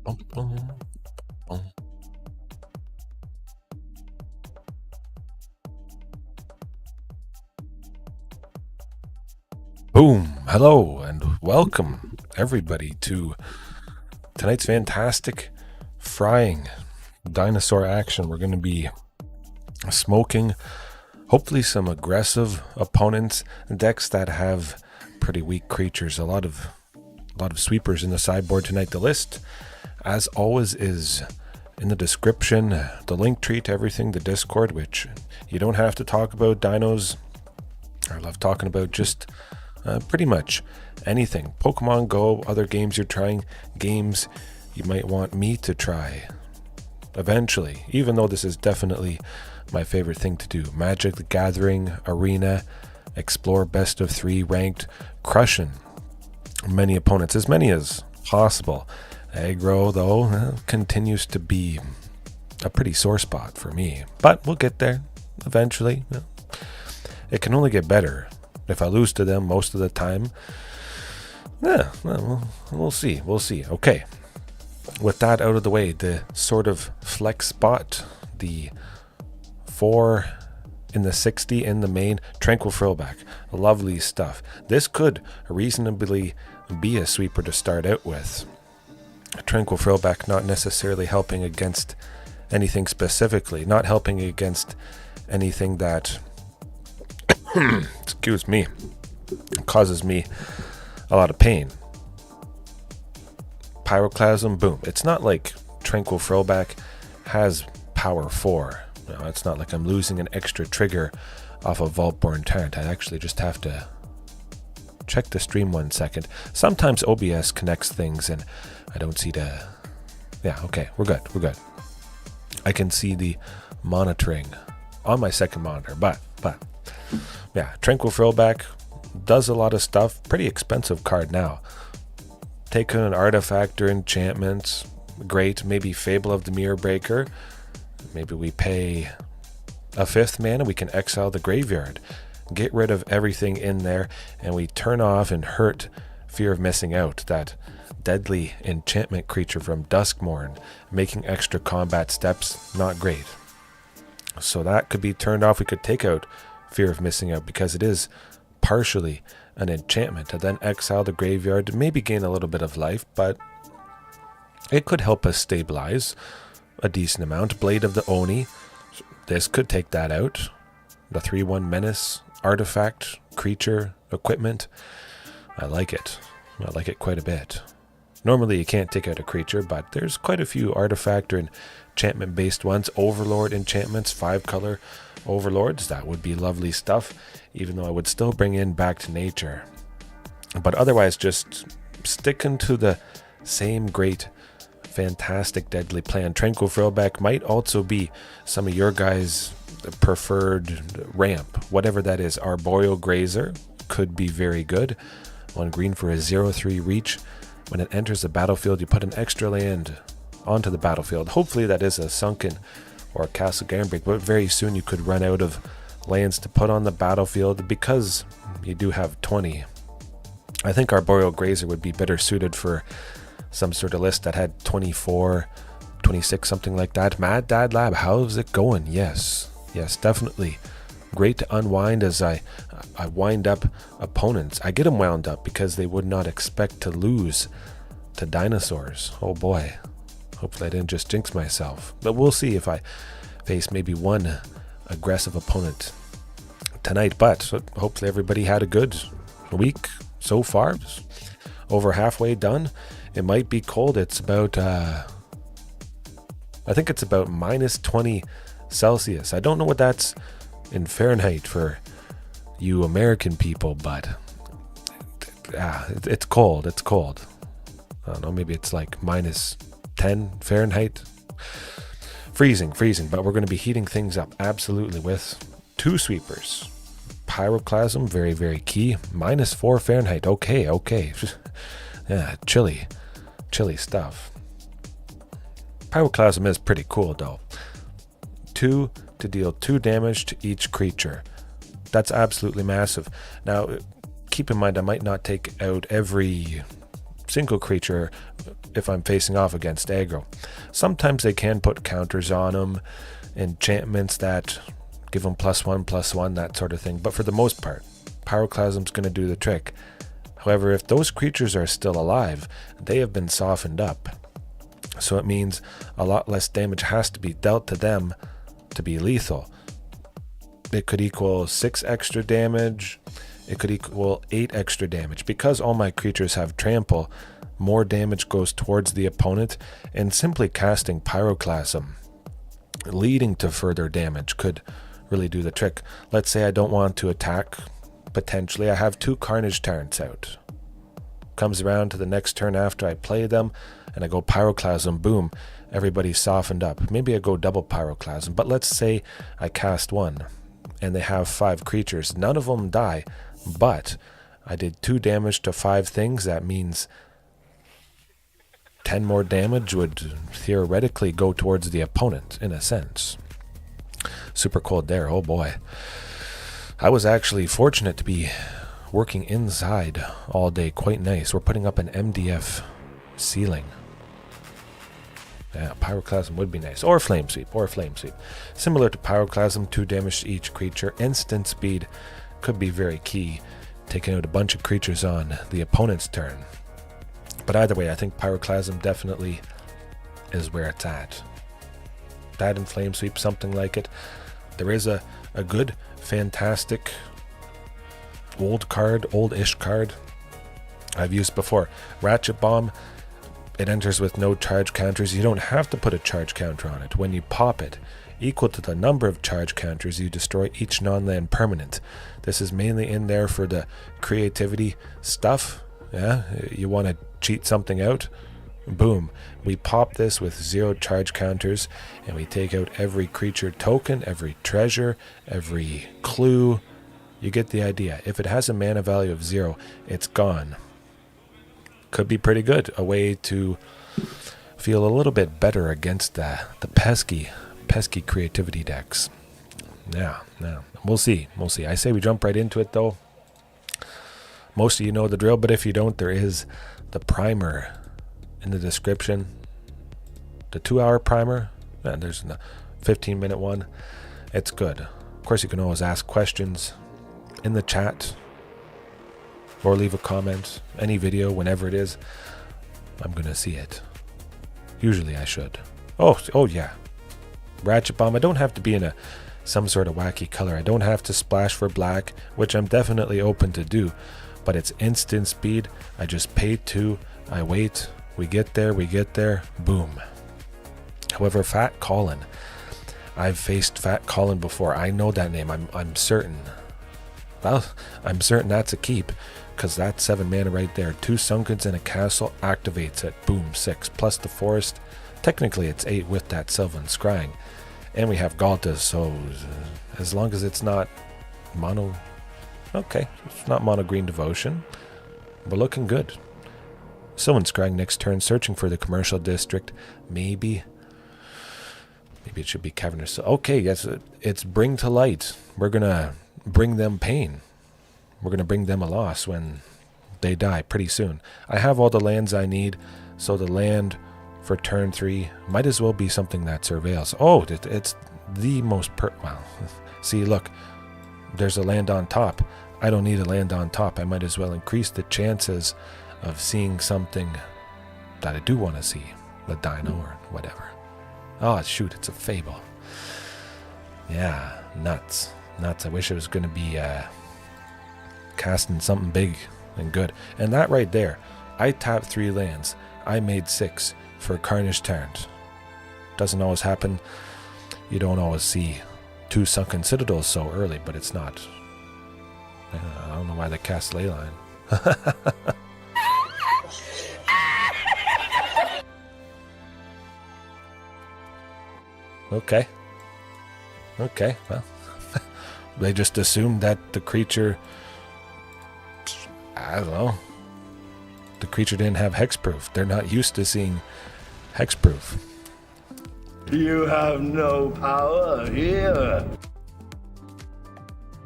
Boom, boom, boom. Boom! Hello and welcome everybody to tonight's fantastic frying dinosaur action. We're going to be smoking hopefully some aggressive opponents, decks that have pretty weak creatures. A lot of sweepers in the sideboard tonight. The list, as always, is in the description. The link tree to everything, the Discord, which you don't have to talk about dinos. I love talking about just pretty much anything. Pokemon Go, other games you're trying, games you might want me to try eventually, even though this is definitely my favorite thing to do. Magic the Gathering, Arena, Explore Best of 3, Ranked, crushing many opponents, as many as possible. Aggro, though, continues to be a pretty sore spot for me, but we'll get there eventually. It can only get better. If I lose to them most of the time, we'll see. Okay, with that out of the way, the sort of flex spot, the 4 in the 60 in the main, Tranquil Frillback, lovely stuff. This could reasonably be a sweeper to start out with. Tranquil Frillback not necessarily helping against anything specifically, not helping against anything that excuse me, causes me a lot of pain. Pyroclasm, boom. It's not like Tranquil Frillback has power 4. No, it's not like I'm losing an extra trigger off of Vaultborn Tyrant. I actually just have to check the stream 1 second. Sometimes OBS connects things and I don't see the... Yeah, okay, we're good. I can see the monitoring on my second monitor, but yeah, Tranquil Frillback does a lot of stuff. Pretty expensive card now. Take an artifact or enchantments, great. Maybe Fable of the Mirror Breaker. Maybe we pay a 5th mana, we can exile the graveyard, get rid of everything in there, and we turn off and hurt Fear of Missing Out, that deadly enchantment creature from Duskmourn, making extra combat steps not great. So that could be turned off. We could take out Fear of Missing Out because it is partially an enchantment, and then exile the graveyard to maybe gain a little bit of life, but it could help us stabilize a decent amount. Blade of the Oni, this could take that out. The 3/1 menace, artifact, creature, equipment. I like it quite a bit. Normally you can't take out a creature, but there's quite a few artifact or enchantment based ones. Overlord enchantments, 5-color overlords, that would be lovely stuff, even though I would still bring in Back to Nature. But otherwise, just sticking to the same great, fantastic, deadly plan. Tranquil Frillback might also be some of your guys' preferred ramp, whatever that is. Arboreal Grazer could be very good. 1 green for a 0/3 reach. When it enters the battlefield, you put an extra land onto the battlefield. Hopefully that is a Sunken or Castle Garenbrig, but very soon you could run out of lands to put on the battlefield because you do have 20. I think Arboreal Grazer would be better suited for some sort of list that had 24, 26, something like that. Mad Dad Lab, how's it going? Yes, definitely. Great to unwind as I wind up opponents. I get them wound up because they would not expect to lose to Dinosaurs. Oh boy. Hopefully I didn't just jinx myself. But we'll see if I face maybe one aggressive opponent tonight. But hopefully everybody had a good week so far. Over halfway done. It might be cold. It's about, I think it's about -20 Celsius. I don't know what that's in Fahrenheit for you American people, but it's cold. I don't know, maybe it's like -10 Fahrenheit. Freezing, but we're going to be heating things up absolutely with 2 sweepers. Pyroclasm, very, very key. -4 Fahrenheit. Okay. Yeah, chilly stuff. Pyroclasm is pretty cool though. 2 to deal 2 damage to each creature. That's absolutely massive. Now, keep in mind I might not take out every single creature if I'm facing off against aggro. Sometimes they can put counters on them, enchantments that give them +1/+1, that sort of thing, but for the most part, Pyroclasm's going to do the trick. However, if those creatures are still alive, they have been softened up. So it means a lot less damage has to be dealt to them to be lethal. It could equal 6 extra damage. It could equal 8 extra damage. Because all my creatures have trample, more damage goes towards the opponent, and simply casting Pyroclasm, leading to further damage, could really do the trick. Let's say I don't want to attack. Potentially, I have 2 Carnage Tyrants out. Comes around to the next turn after I play them, and I go Pyroclasm, boom, everybody's softened up. Maybe I go double Pyroclasm, but let's say I cast 1, and they have 5 creatures. None of them die, but I did 2 damage to 5 things. That means 10 more damage would theoretically go towards the opponent, in a sense. Super cold there, oh boy. I was actually fortunate to be working inside all day, quite nice. We're putting up an MDF ceiling. Yeah, Pyroclasm would be nice. Or Flame Sweep, Similar to Pyroclasm, 2 damage to each creature. Instant speed could be very key, taking out a bunch of creatures on the opponent's turn. But either way, I think Pyroclasm definitely is where it's at. That and Flame Sweep, something like it. There is a good, fantastic old-ish card I've used before. Ratchet Bomb. It enters with no charge counters. You don't have to put a charge counter on it. When you pop it, equal to the number of charge counters, you destroy each non-land permanent. This is mainly in there for the creativity stuff. Yeah, you want to cheat something out? Boom. We pop this with 0 charge counters, and we take out every creature token, every treasure, every clue. You get the idea. If it has a mana value of 0, it's gone. Could be pretty good. A way to feel a little bit better against the pesky creativity decks. Yeah, we'll see. I say we jump right into it, though. Most of you know the drill, but if you don't, there is the primer in the description. The 2-hour primer, and there's a 15-minute one. It's good. Of course, you can always ask questions in the chat or leave a comment. Any video, whenever it is, I'm gonna see it. Usually I should. Oh yeah. Ratchet Bomb. I don't have to be in some sort of wacky color. I don't have to splash for black, which I'm definitely open to do, but it's instant speed. I just pay 2, I wait, we get there, boom. However, Fat Colin, I've faced Fat Colin before. I know that name. I'm certain. Well, I'm certain that's a keep, because that's 7 mana right there. 2 Sunkens and a castle activates it. Boom, 6 plus the forest. Technically it's 8 with that Sylvan Scrying. And we have Ghalta, so as long as it's not mono... Okay, it's not mono green devotion. We're looking good. Sylvan Scrying next turn, searching for the commercial district. Maybe it should be Cavern of Souls. Okay, yes, it's bring to light. We're gonna bring them pain. We're gonna bring them a loss when they die pretty soon. I have all the lands I need, so the land for turn 3 might as well be something that surveils. Oh, it's the most well, see, look, there's a land on top. I don't need a land on top. I might as well increase the chances of seeing something that I do want to see, the dino or whatever. Oh shoot, it's a fable. Yeah, nuts. I wish it was going to be casting something big and good. And that right there, I tapped 3 lands. I made 6 for Carnage Tyrant. Doesn't always happen. You don't always see 2 Sunken Citadels so early, but it's not. I don't know why they cast Leyline. Okay, well, they just assumed that the creature, I don't know, the creature didn't have hexproof. They're not used to seeing hexproof. You have no power here.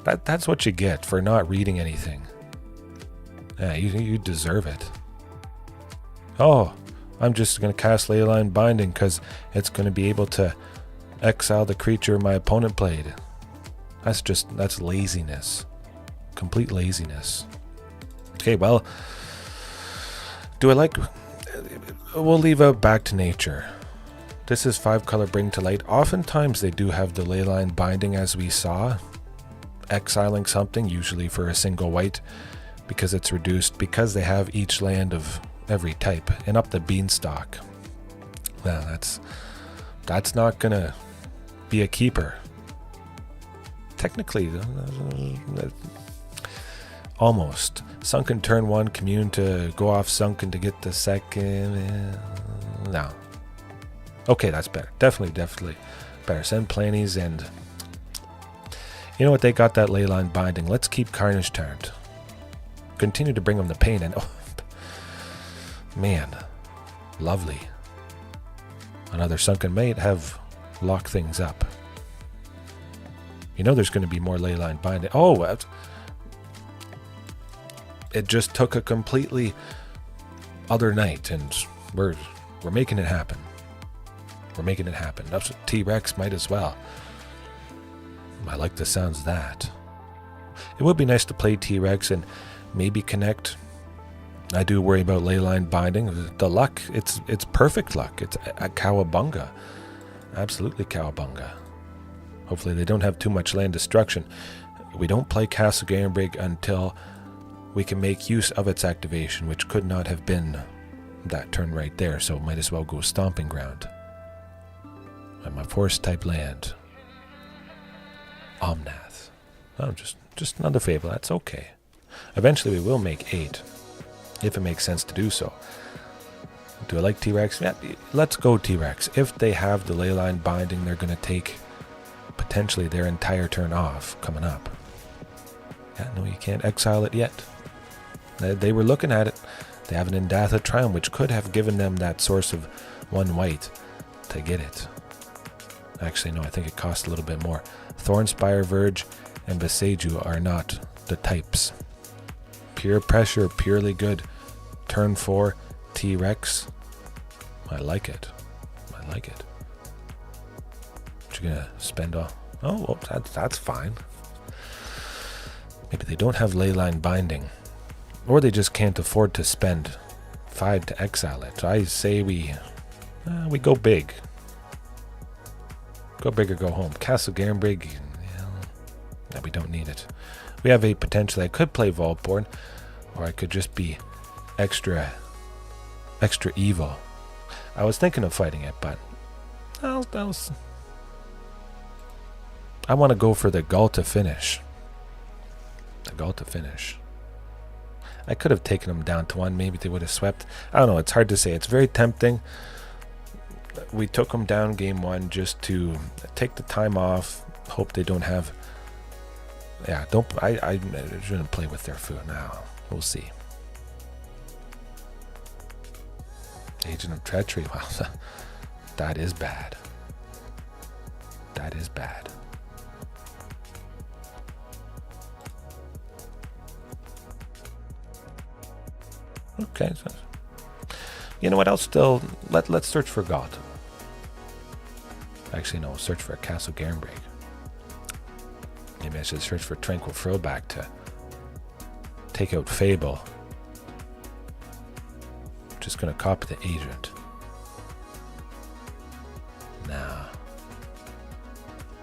That's what you get for not reading anything. Yeah, you deserve it. Oh, I'm just going to cast Leyline Binding because it's going to be able to exile the creature my opponent played. That's laziness. Complete laziness. Okay, well, do I like... We'll leave out Back to Nature. This is 5-color Bring to Light. Oftentimes they do have the Leyline Binding, as we saw. Exiling something, usually for a single white, because it's reduced, because they have each land of every type. And up the Beanstalk. Well, that's not going to be a keeper. Technically, almost. Sunken turn 1, Commune to go off Sunken to get the second. No. Okay, that's better. Definitely better. Send Planies, and you know what? They got that Leyline Binding. Let's keep Carnage Tyrant. Continue to bring them the pain, and oh, man, lovely. Another Sunken might have locked things up. You know there's going to be more Leyline Binding. Oh, it just took a completely other night, and we're making it happen. We're making it happen. That's what T-Rex might as well. I like the sounds of that. It would be nice to play T-Rex and maybe connect. I do worry about Leyline Binding. The luck, it's perfect luck. It's a cowabunga. Absolutely cowabunga. Hopefully they don't have too much land destruction. We don't play Castle Garenbrig until we can make use of its activation, which could not have been that turn right there, so might as well go Stomping Ground. And my forest type land. Omnath. Oh, just another Fable, that's okay. Eventually we will make 8, if it makes sense to do so. Do I like T-Rex? Yeah, let's go T-Rex. If they have the Leyline Binding, they're going to take potentially their entire turn off coming up. Yeah, no, you can't exile it yet. They were looking at it. They have an Indatha Triumph, which could have given them that source of 1 white to get it. Actually, no, I think it costs a little bit more. Thornspire, Verge, and Beseju are not the types. Pure Pressure, purely good. Turn 4, T-Rex. I like it. I like it. What you gonna spend on? Oh, well, that's fine. Maybe they don't have Leyline Binding. Or they just can't afford to spend 5 to exile it. So I say we go big. Go big or go home. Castle Garenbrig, no, we don't need it. We have 8 potential. I could play Vaultborn, or I could just be extra evil. I was thinking of fighting it, but I want to go for the Ghalta finish. The Ghalta finish. I could have taken them down to 1. Maybe they would have swept. I don't know. It's hard to say. It's very tempting. We took them down game 1 just to take the time off. Hope they don't have... Yeah, don't... I shouldn't play with their food now. We'll see. Agent of Treachery. Wow, that is bad. That is bad. Okay, so you know what else? Still, let's search for Ghalta. Actually, no, search for Castle Garenbrig. Maybe I should search for Tranquil Frillback to take out Fable. Just gonna copy the agent. Nah.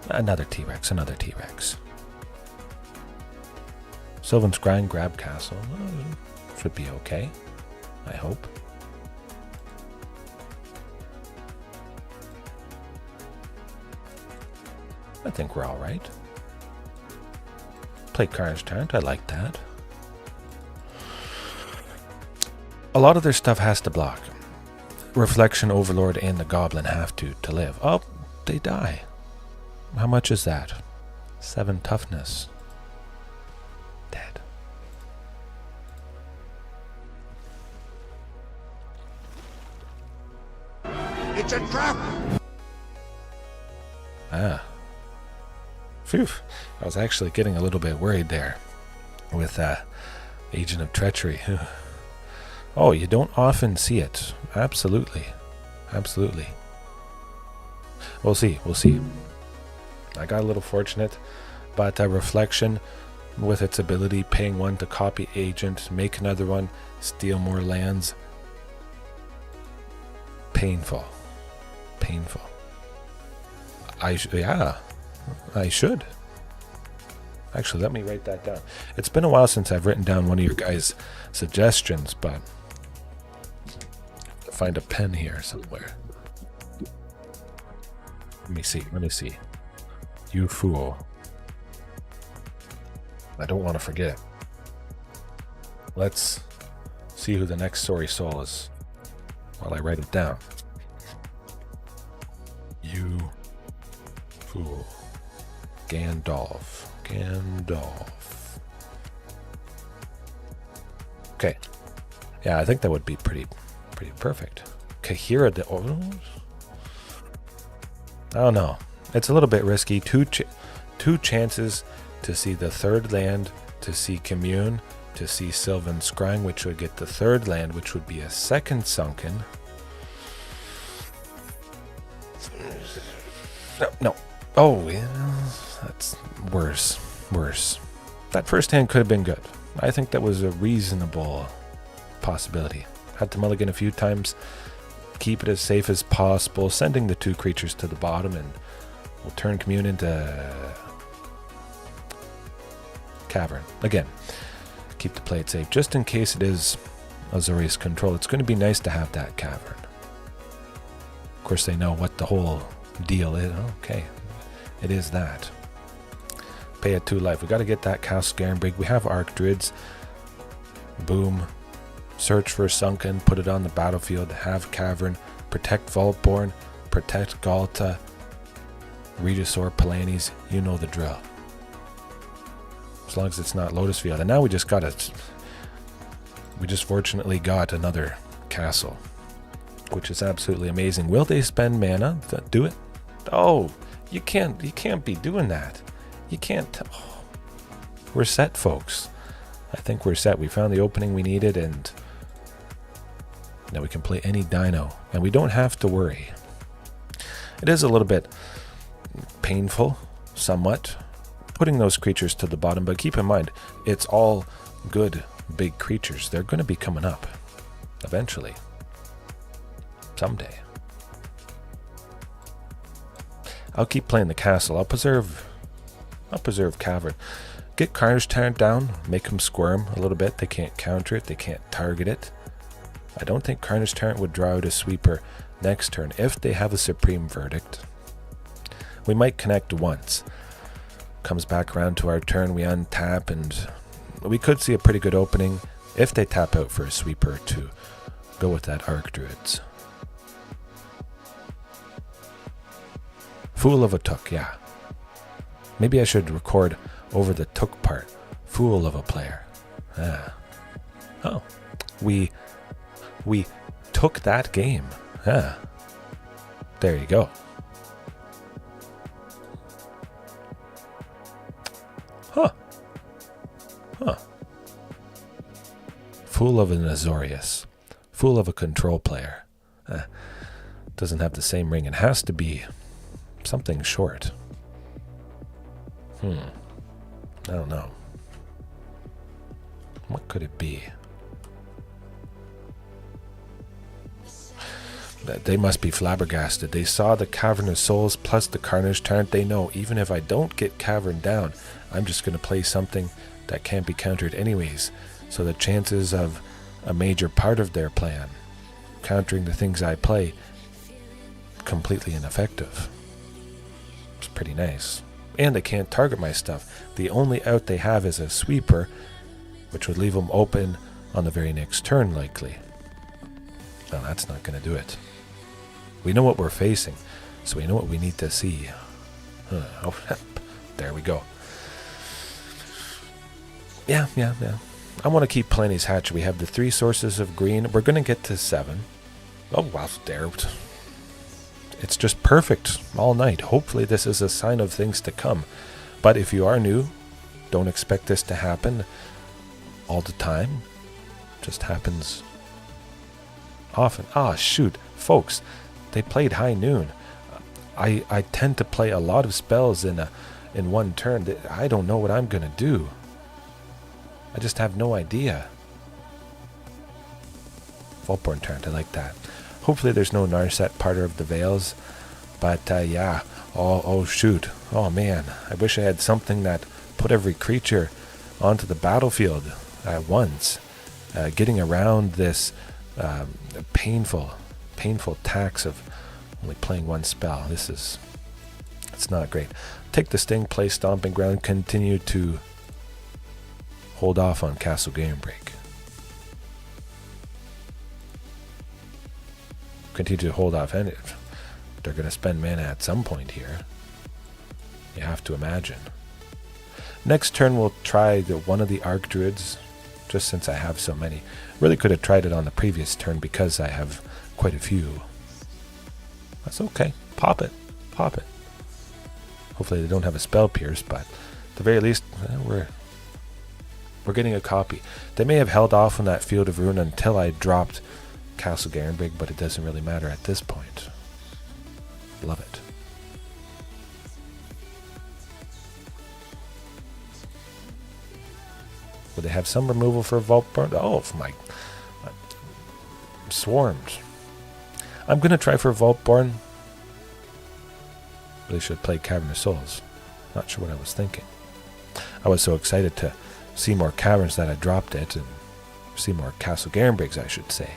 Another T-Rex, another T-Rex. Sylvan Scrying, grab Castle. Should be okay, I hope. I think we're all right. Play Carnage Tyrant, I like that. A lot of their stuff has to block. Reflection, Overlord, and the Goblin have to live. Oh, they die. How much is that? 7 toughness. Dead. It's a trap! Ah. Phew. I was actually getting a little bit worried there with Agent of Treachery. Oh, you don't often see it. Absolutely. Absolutely. We'll see. We'll see. I got a little fortunate, but Reflection, with its ability, paying one to copy agent, make another one, steal more lands. Painful. Painful. Yeah, I should. Actually, let me write that down. It's been a while since I've written down one of your guys' suggestions, but I'll find a pen here somewhere. Let me see. Let me see. You fool. I don't want to forget. Let's see who the next sorry soul is while I write it down. You fool. Gandalf. Okay. Yeah, I think that would be pretty perfect. Kahira the I don't know. It's a little bit risky. Two chances to see the third land, to see Commune, to see Sylvan Scrying, which would get the third land, which would be a second Sunken. No. Oh, yeah. That's worse. That first hand could have been good. I think that was a reasonable possibility. Had to mulligan a few times. Keep it as safe as possible. Sending the two creatures to the bottom, and we'll turn Commune into Cavern. Again, keep the plate safe. Just in case it is Azorius Control, it's going to be nice to have that Cavern. Of course, they know what the whole deal is. Okay, it is that. Pay it 2 life. We got to get that Castle Garenbrig. We have Archdruids. Boom. Search for Sunken. Put it on the battlefield. Have Cavern. Protect Vaultborn. Protect Ghalta. Regisaur, Palanis. You know the drill. As long as it's not Lotus Field. And now we just got it. We just fortunately got another castle, which is absolutely amazing. Will they spend mana to do it? Oh, you can't be doing that. You can't. Oh, we're set, folks. I think we're set. We found the opening we needed, and now we can play any dino, and we don't have to worry. It is a little bit painful, somewhat, putting those creatures to the bottom, but keep in mind, it's all good big creatures. They're going to be coming up eventually. Someday. I'll keep playing the castle. I'll preserve Cavern. Get Carnage Tyrant down, make them squirm a little bit. They can't counter it, they can't target it. I don't think Carnage Tyrant would draw out a sweeper next turn if they have a Supreme Verdict. We might connect once. Comes back around to our turn, we untap, and we could see a pretty good opening if they tap out for a sweeper to go with that Archdruids. Fool of a Took, yeah. Maybe I should record over the Took part. Fool of a player. Ah. Oh. We took that game. Ah. There you go. Huh. Fool of an Azorius. Fool of a control player. Doesn't have the same ring. It has to be something short. I don't know. What could it be? They must be flabbergasted. They saw the Cavern of Souls plus the Carnage Tyrant. They know even if I don't get Cavern down, I'm just going to play something that can't be countered anyways. So the chances of a major part of their plan countering the things I play, completely ineffective. It's pretty nice. And they can't target my stuff. The only out they have is a sweeper, which would leave them open on the very next turn, likely. No, that's not going to do it. We know what we're facing, so we know what we need to see. Oh, there we go. Yeah. I want to keep playing these hatchet. We have the 3 sources of green. We're going to get to 7. Oh, wow, there. It's just perfect all night. Hopefully this is a sign of things to come. But if you are new, don't expect this to happen all the time. It just happens often. Ah, shoot. Folks, they played High Noon. I tend to play a lot of spells in one turn. I don't know what I'm going to do. I just have no idea. Vaultborn Tyrant, I like that. Hopefully there's no Narset part of the Veils. But yeah. Oh shoot. Oh man. I wish I had something that put every creature onto the battlefield at once. Getting around this painful tax of only playing one spell. It's not great. Take the Sting, play Stomping Ground, continue to hold off on Castle Garenbrig. Continue to hold off, and they're going to spend mana at some point here. You have to imagine. Next turn we'll try one of the Archdruids, just since I have so many. Really could have tried it on the previous turn because I have quite a few. That's okay. Pop it. Pop it. Hopefully they don't have a Spell Pierce, but at the very least, we're getting a copy. They may have held off on that Field of Ruin until I dropped Castle Garenbrig, but it doesn't really matter at this point. Love it. Would they have some removal for Vaultborn? Oh, for my Swarms. I'm going to try for Vaultborn. Really should play Cavern of Souls. Not sure what I was thinking. I was so excited to see more Caverns that I dropped it, and see more Castle Garenbrigs, I should say.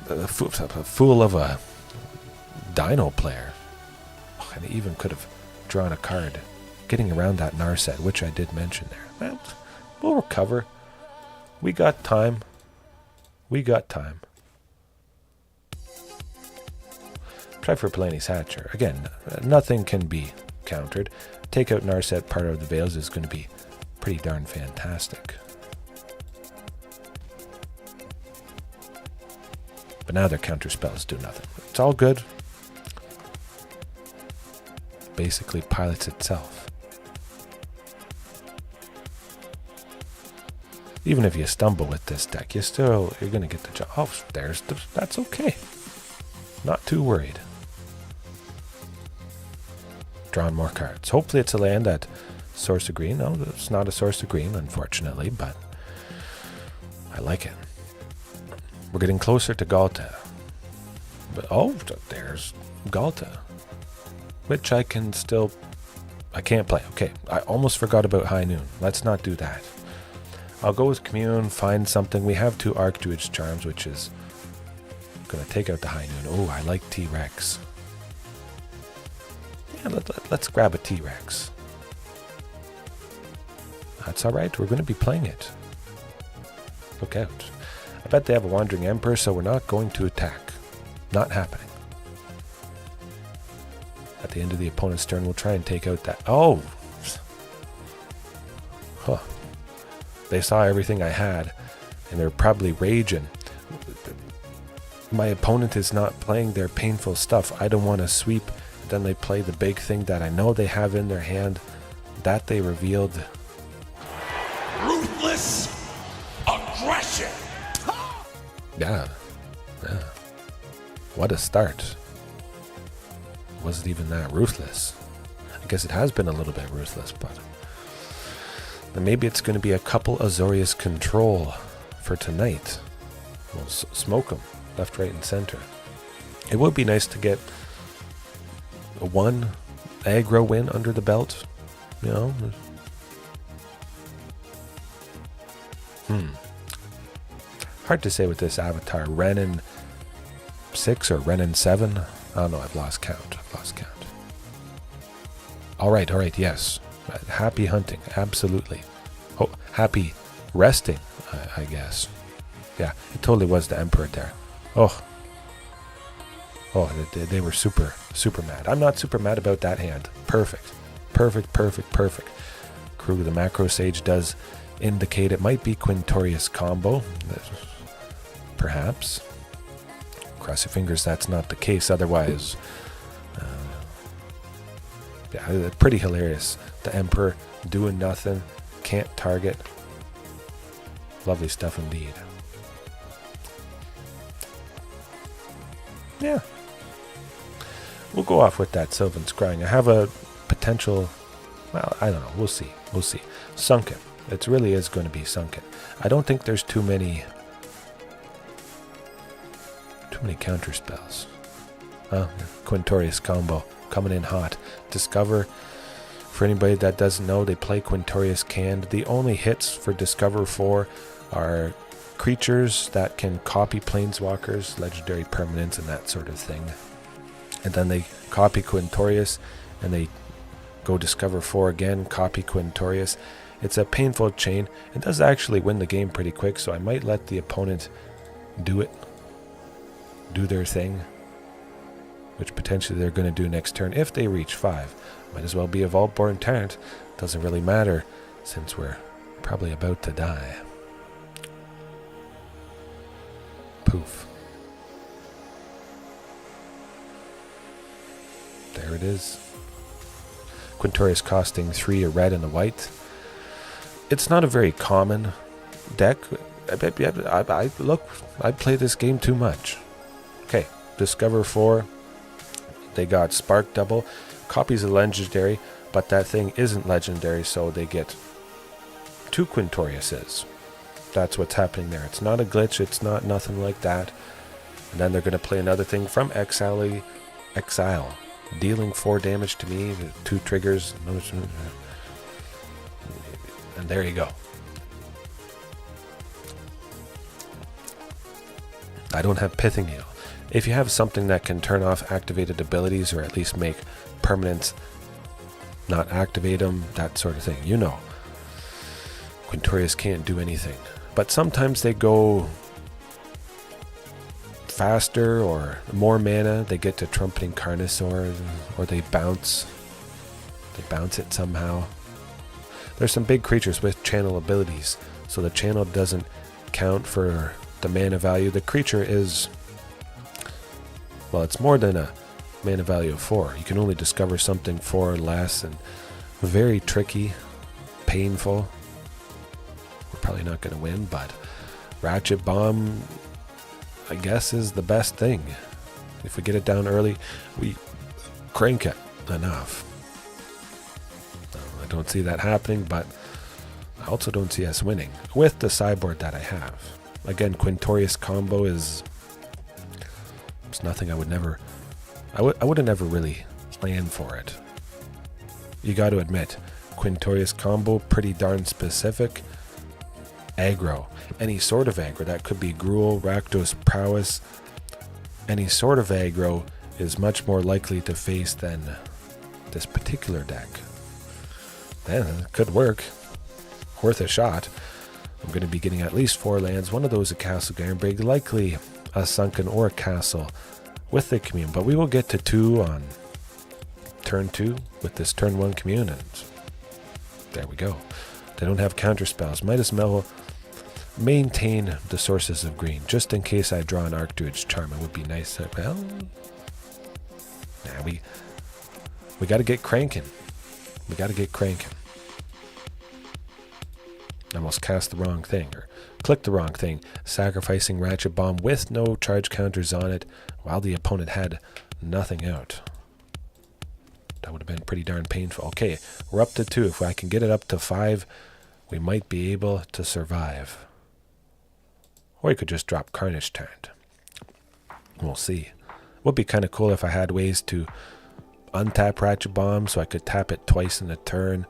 A fool of a Dino player. Oh, and he even could have drawn a card. Getting around that Narset, which I did mention there. Well, we'll recover. We got time. We got time. Try for Palani's Hatcher. Again, nothing can be countered. Take out Narset, part of the Veils is going to be pretty darn fantastic. But now their counter spells do nothing. It's all good. Basically pilots itself. Even if you stumble with this deck, you're going to get the job. Oh, that's okay. Not too worried. Drawn more cards. Hopefully it's a land at Source of Green. No, it's not a Source of Green, unfortunately, but I like it. We're getting closer to Ghalta. But oh, there's Ghalta. Which I can't play. Okay, I almost forgot about High Noon. Let's not do that. I'll go with Commune, find something. We have 2 Archdruid's Charms, which is going to take out the High Noon. Oh, I like T-Rex. Yeah, let's grab a T-Rex. That's alright, we're going to be playing it. Look out. I bet they have a Wandering Emperor, so we're not going to attack. Not happening. At the end of the opponent's turn, we'll try and take out that... Oh! Huh. They saw everything I had, and they're probably raging. My opponent is not playing their painful stuff. I don't want to sweep. Then they play the big thing that I know they have in their hand. That they revealed. Ruthless aggression! Yeah. What a start. Wasn't even that ruthless. I guess it has been a little bit ruthless, but... Then maybe it's going to be a couple Azorius Control for tonight. We'll smoke them left, right, and center. It would be nice to get one aggro win under the belt. You know? Hard to say with this avatar. Renin 6 or Renin 7? Oh no, I've lost count. Alright, yes. Happy hunting, absolutely. Oh, happy resting, I guess. Yeah, it totally was the Emperor there. Oh, they were super mad. I'm not super mad about that hand. Perfect. Crew, the Macro Sage does indicate it might be Quintorius Combo. Perhaps. Cross your fingers that's not the case. Otherwise, yeah, pretty hilarious. The Emperor doing nothing, can't target. Lovely stuff indeed. Yeah. We'll go off with that Sylvan Scrying. I have a potential, well, I don't know. We'll see. We'll see. Sunken. It really is going to be Sunken. I don't think there's too many counter spells. Quintorius Combo coming in hot. Discover, for anybody that doesn't know, they play Quintorius canned. The only hits for Discover 4 are creatures that can copy planeswalkers, legendary permanents, and that sort of thing. And then they copy Quintorius, and they go Discover 4 again, copy Quintorius. It's a painful chain. It does actually win the game pretty quick, so I might let the opponent do their thing, which potentially they're going to do next turn if they reach 5. Might as well be a Vaultborn Tyrant. Doesn't really matter since we're probably about to die. Poof. There it is. Quintorius costing 3, a red and a white. It's not a very common deck. I play this game too much. Okay, Discover 4. They got Spark Double. Copies of legendary, but that thing isn't legendary, so they get 2 Quintoriuses. That's what's happening there. It's not a glitch. It's not nothing like that. And then they're going to play another thing from Exile, dealing 4 damage to me, 2 triggers, and there you go. I don't have Pithing Needle. If you have something that can turn off activated abilities, or at least make permanents not activate them, that sort of thing, you know, Quintorius can't do anything. But sometimes they go faster or more mana. They get to Trumpeting Carnosaur, or they bounce it somehow. There's some big creatures with channel abilities, so the channel doesn't count for the mana value. The creature is, well, it's more than a mana value of 4. You can only discover something 4 or less, and very tricky, painful. We're probably not going to win, but Ratchet Bomb, I guess, is the best thing. If we get it down early, we crank it enough. I don't see that happening, but I also don't see us winning with the sideboard that I have. Again, Quintorius Combo is nothing I would never, I would have never really planned for it. You got to admit, Quintorius Combo, pretty darn specific. Aggro, any sort of aggro, that could be Gruul, Rakdos Prowess, any sort of aggro is much more likely to face than this particular deck. Then it could work, worth a shot. I'm going to be getting at least 4 lands, one of those a Castle Garenbrig, likely a Sunken or a Castle with the Commune, but we will get to 2 on turn 2 with this turn 1 Commune, and there we go. They don't have counter spells. Might as well maintain the sources of green, just in case I draw an Archdruid's Charm. It would be nice to, well, nah, we got to get cranking. We got to get cranking. Almost cast the wrong thing, or click the wrong thing, sacrificing Ratchet Bomb with no charge counters on it, while the opponent had nothing out. That would have been pretty darn painful. Okay, we're up to 2. If I can get it up to 5, we might be able to survive. Or you could just drop Carnage Tyrant. We'll see. Would be kind of cool if I had ways to untap Ratchet Bomb so I could tap it twice in a turn,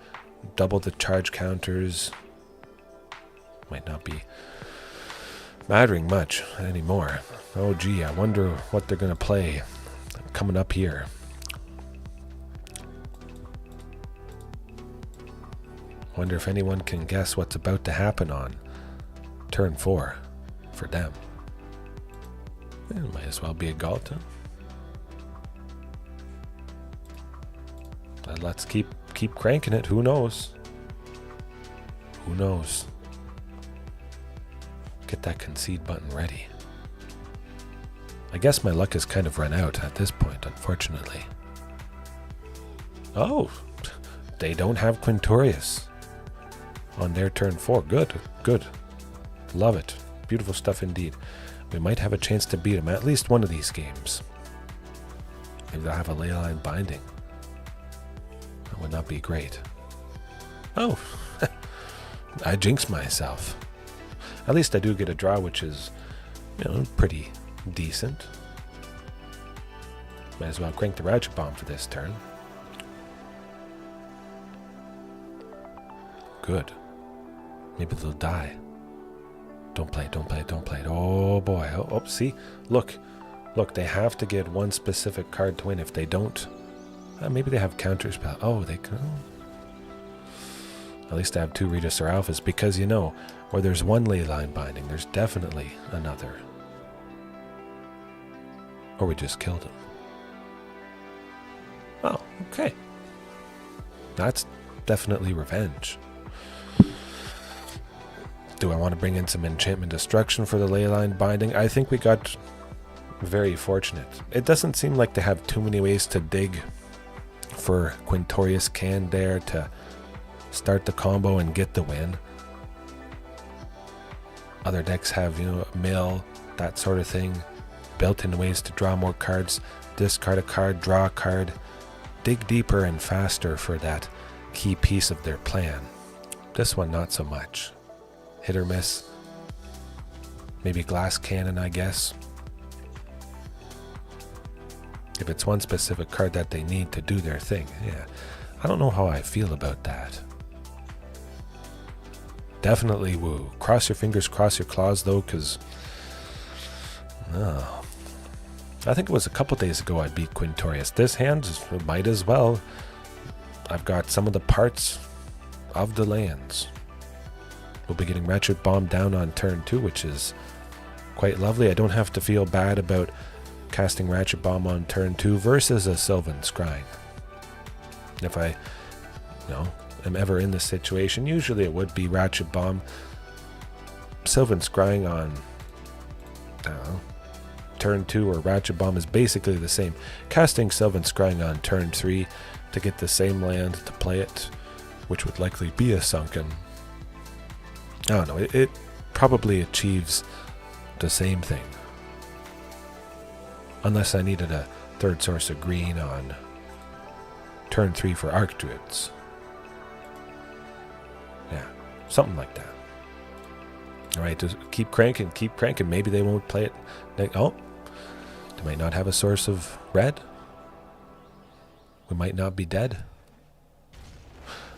double the charge counters. Might not be mattering much anymore. Oh gee, I wonder what they're going to play coming up here. Wonder if anyone can guess what's about to happen on turn 4 for them. It might as well be a Ghalta. Let's keep cranking it. Who knows? Who knows? Get that concede button ready. I guess my luck has kind of run out at this point, unfortunately. Oh, they don't have Quintorius on their turn 4. Good, good. Love it. Beautiful stuff indeed. We might have a chance to beat them at least one of these games. Maybe they'll have a Leyline Binding. That would not be great. Oh, I jinxed myself. At least I do get a draw, which is, pretty decent. Might as well crank the Ratchet Bomb for this turn. Good. Maybe they'll die. Don't play it, don't play it, don't play it. Oh boy. Oh, see? Look, they have to get one specific card to win. If they don't, maybe they have counterspell. Oh, they can. At least I have 2 Regisaur Alphas, because where there's one Leyline Binding, there's definitely another. Or we just killed him. Oh, okay. That's definitely revenge. Do I want to bring in some Enchantment Destruction for the Leyline Binding? I think we got very fortunate. It doesn't seem like they have too many ways to dig for Quintorius Can there to start the combo and get the win. Other decks have, mill, that sort of thing, built-in ways to draw more cards, discard a card, draw a card, dig deeper and faster for that key piece of their plan. This one, not so much. Hit or miss. Maybe Glass Cannon, I guess. If it's one specific card that they need to do their thing, yeah. I don't know how I feel about that. Definitely woo. Cross your fingers, cross your claws, though, because... Oh. I think it was a couple days ago I beat Quintorius. This hand might as well. I've got some of the parts of the lands. We'll be getting Ratchet Bomb down on turn 2, which is quite lovely. I don't have to feel bad about casting Ratchet Bomb on turn 2 versus a Sylvan Scrying. If I, am ever in this situation, usually it would be Ratchet Bomb. Sylvan Scrying on, turn 2 or Ratchet Bomb is basically the same. Casting Sylvan Scrying on turn 3 to get the same land to play it, which would likely be a Sunken. I don't know, it probably achieves the same thing. Unless I needed a third source of green on turn 3 for Archdruids. Yeah, something like that. Alright, just keep cranking, maybe they won't play it. Oh, they might not have a source of red. We might not be dead.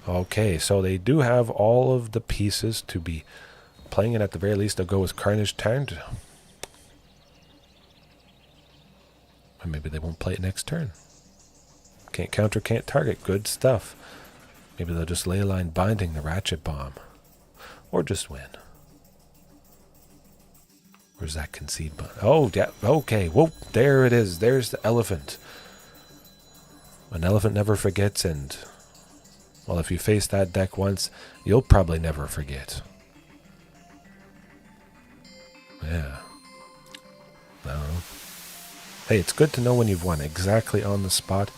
Okay, so they do have all of the pieces to be playing it. At the very least, I'll go with Carnage Tyrant. Or maybe they won't play it next turn. Can't counter, can't target. Good stuff. Maybe they'll just Leyline Binding the Ratchet Bomb. Or just win. Where's that concede button? Oh, yeah, okay. Whoa, there it is. There's the elephant. An elephant never forgets, and... well, if you face that deck once, you'll probably never forget. Yeah. No. Hey, it's good to know when you've won exactly on the spot.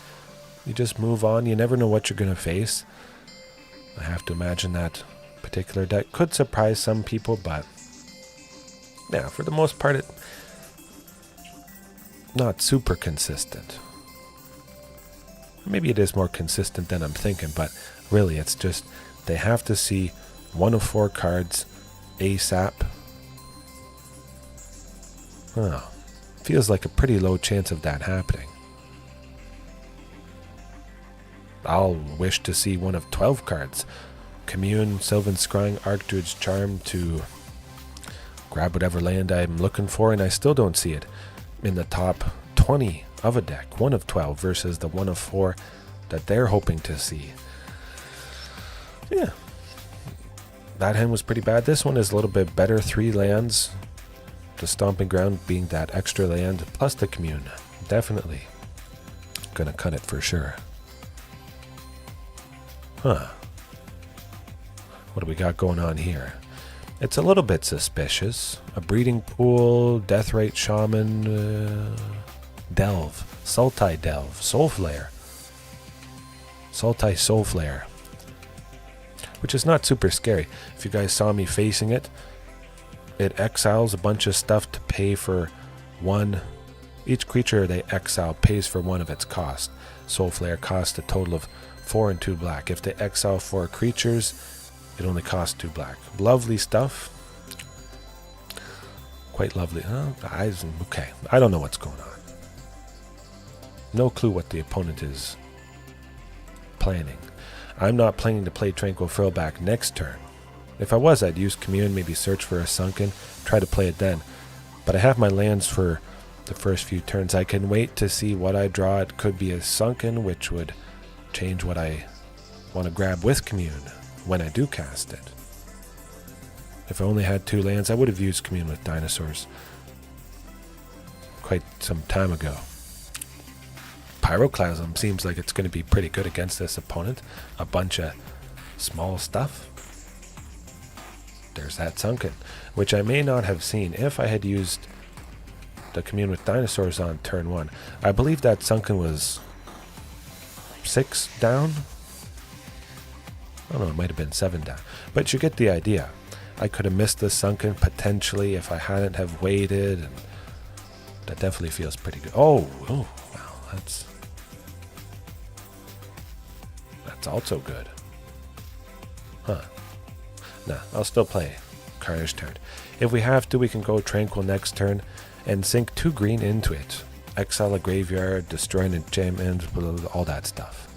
You just move on. You never know what you're going to face. I have to imagine that particular deck could surprise some people, but yeah, for the most part, it not super consistent. Maybe it is more consistent than I'm thinking, but really it's just they have to see 1 of 4 cards ASAP. Oh, feels like a pretty low chance of that happening. I'll wish to see 1 of 12 cards. Commune, Sylvan Scrying, Archdruid's Charm to grab whatever land I'm looking for, and I still don't see it in the top 20 of a deck. 1 of 12 versus the 1 of 4 that they're hoping to see. Yeah. That hand was pretty bad. This one is a little bit better. 3 lands. The Stomping Ground being that extra land, plus the Commune. Definitely gonna cut it for sure. Huh. What do we got going on here? It's a little bit suspicious. A Breeding Pool, Deathrite Shaman, Delve, Sultai Delve, Soul Flare. Sultai Soul Flare. Which is not super scary. If you guys saw me facing it, it exiles a bunch of stuff to pay for 1 Each creature they exile pays for one of its cost. Soul Flare costs a total of 4 and 2 black. If they exile 4 creatures, it only costs 2 black. Lovely stuff. Quite lovely. Okay, I don't know what's going on. No clue what the opponent is planning. I'm not planning to play Tranquil Frillback next turn. If I was, I'd use Commune, maybe search for a Sunken, try to play it then. But I have my lands for the first few turns. I can wait to see what I draw. It could be a Sunken, which would change what I want to grab with Commune when I do cast it. If I only had 2 lands, I would have used Commune with Dinosaurs quite some time ago. Pyroclasm seems like it's going to be pretty good against this opponent. A bunch of small stuff. There's that Sunken, which I may not have seen if I had used the Commune with Dinosaurs on turn 1. I believe that Sunken was 6 down. I don't know, it might have been 7 down. But you get the idea. I could have missed the Sunken potentially if I hadn't have waited, and that definitely feels pretty good. Oh, wow, that's also good. Huh. Nah, I'll still play Carnage Tyrant. If we have to, we can go Tranquil next turn and sink 2 green into it. Exile a graveyard, destroy an enchantment, all that stuff.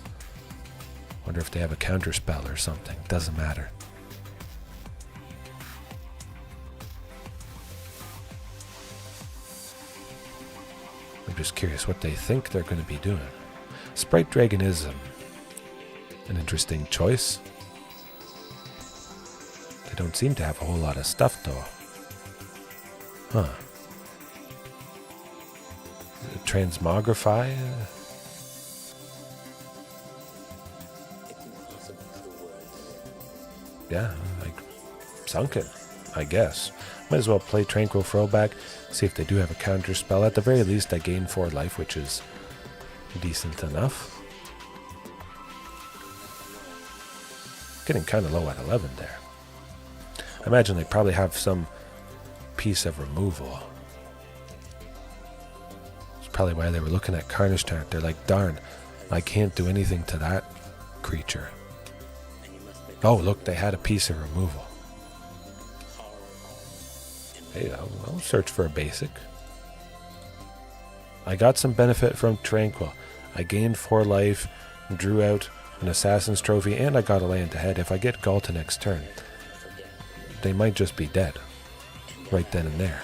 Wonder if they have a counter spell or something. Doesn't matter. I'm just curious what they think they're going to be doing. Sprite Dragon is an interesting choice. They don't seem to have a whole lot of stuff though. Huh. Transmogrify? Yeah, like Sunken, I guess. Might as well play Tranquil Frillback, see if they do have a counter spell. At the very least, I gain 4 life, which is decent enough. Getting kind of low at 11 there. I imagine they probably have some piece of removal. It's probably why they were looking at Carnage Tyrant. They're like, darn, I can't do anything to that creature. Oh, look, they had a piece of removal. Hey, I'll search for a basic. I got some benefit from Tranquil. I gained 4 life, drew out an Assassin's Trophy, and I got a land ahead. If I get Ghalta next turn, they might just be dead. Right then and there.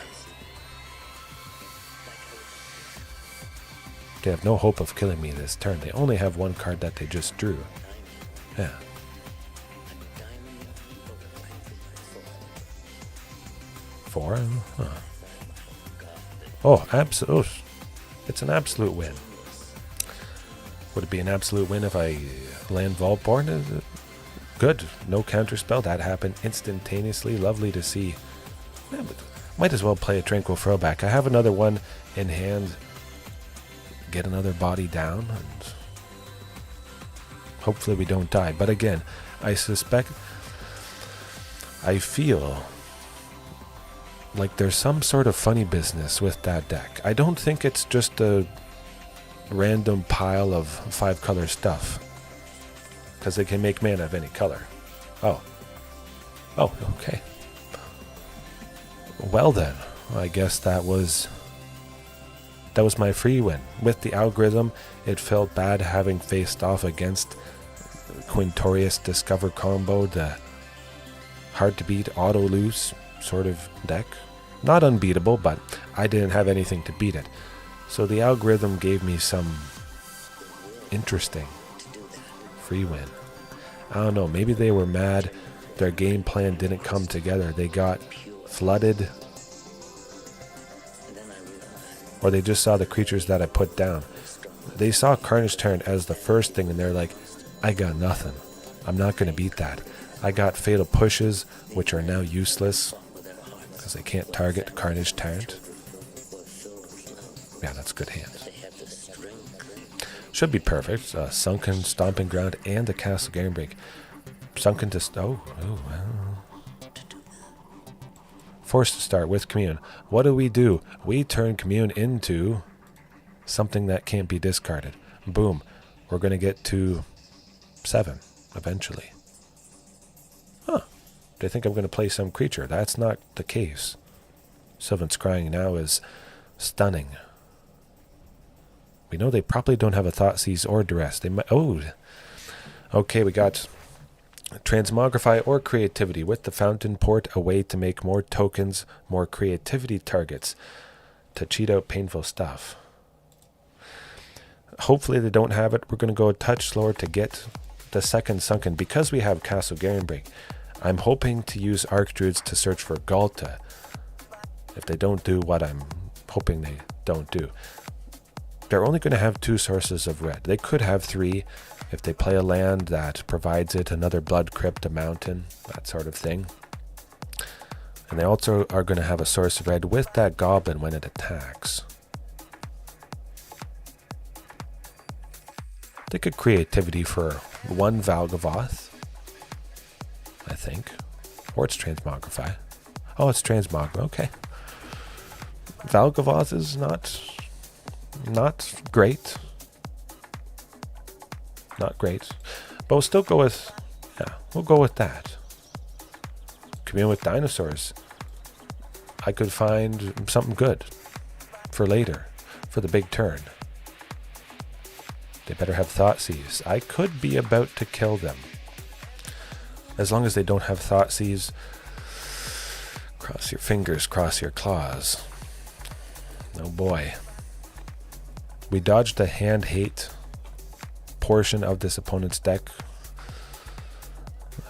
They have no hope of killing me this turn. They only have 1 card that they just drew. Yeah. Four? Huh. Oh, absolute. It's an absolute win. Would it be an absolute win if I land Vaultborn? Good. No counterspell. That happened instantaneously. Lovely to see. Yeah, but might as well play a Tranquil Frillback. I have another one in hand. Get another body down. And hopefully we don't die. But again, I feel like there's some sort of funny business with that deck. I don't think it's just a random pile of 5-color stuff, because they can make mana of any color. Oh, okay. Well then, I guess that was my free win. With the algorithm, it felt bad having faced off against Quintorius Discover Combo, the hard to beat auto lose sort of deck. Not unbeatable, but I didn't have anything to beat it. So the algorithm gave me some interesting free win. I don't know, maybe they were mad their game plan didn't come together. They got flooded, or they just saw the creatures that I put down. They saw Carnage Tyrant as the first thing and they're like, I got nothing. I'm not going to beat that. I got Fatal Pushes, which are now useless because they can't target Carnage Tyrant. Yeah, that's good hand. Should be perfect. Sunken, Stomping Ground, and the Castle Garenbrig. Sunken to... well. Forced to start with Commune. What do? We turn Commune into Something that can't be discarded. Boom. We're going to get to 7 eventually. Huh. They think I'm going to play some creature. That's not the case. Sylvan Scrying now is stunning. We know they probably don't have a Thoughtseize or Duress. They might. Oh. Okay, we got Transmogrify or Creativity with the Fountain Port, a way to make more tokens, more creativity targets to cheat out painful stuff. Hopefully they don't have it. We're going to go a touch slower to get the second Sunken. Because we have Castle Garenbrig, I'm hoping to use Archdruids to search for Ghalta. If they don't do what I'm hoping they don't do. They're only going to have 2 sources of red. They could have 3 if they play a land that provides it, another Blood Crypt, a mountain, that sort of thing. And they also are going to have a source of red with that goblin when it attacks. They could Creativity for 1 Valgavoth, I think. Or it's Transmogrify. Oh, it's Transmog. Okay. Valgavoth is not great. Not great. But we'll still go with, yeah, we'll go with that. Commune with Dinosaurs. I could find something good for later, for the big turn. They better have Thoughtseize. I could be about to kill them. As long as they don't have Thoughtseize, cross your fingers, cross your claws. Oh boy. We dodged the hand hate portion of this opponent's deck.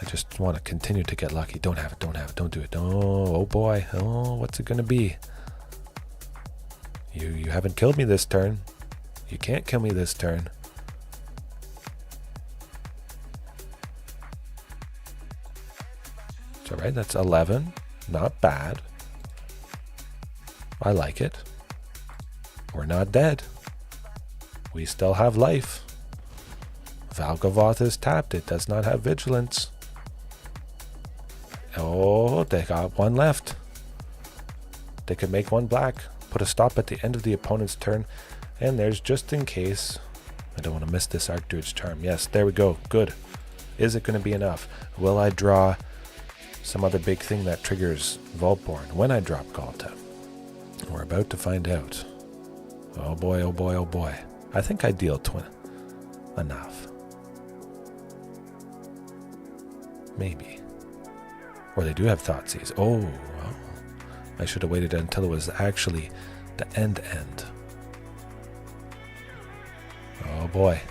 I just want to continue to get lucky. Don't have it, don't have it, don't do it. Oh boy. Oh, what's it going to be? You haven't killed me this turn. You can't kill me this turn. It's alright, that's 11. Not bad. I like it. We're not dead. We still have life. Valgavoth is tapped. It does not have Vigilance. Oh, they got 1 left. They could make 1 black. Put a stop at the end of the opponent's turn. And there's just in case. I don't want to miss this Archdruid's Charm. Yes, there we go. Good. Is it going to be enough? Will I draw some other big thing that triggers Vaultborn when I drop Ghalta? We're about to find out. Oh boy, oh boy, oh boy. I think I deal enough. Maybe. Or they do have Thoughtseize. Oh, well, I should have waited until it was actually the end. Oh boy.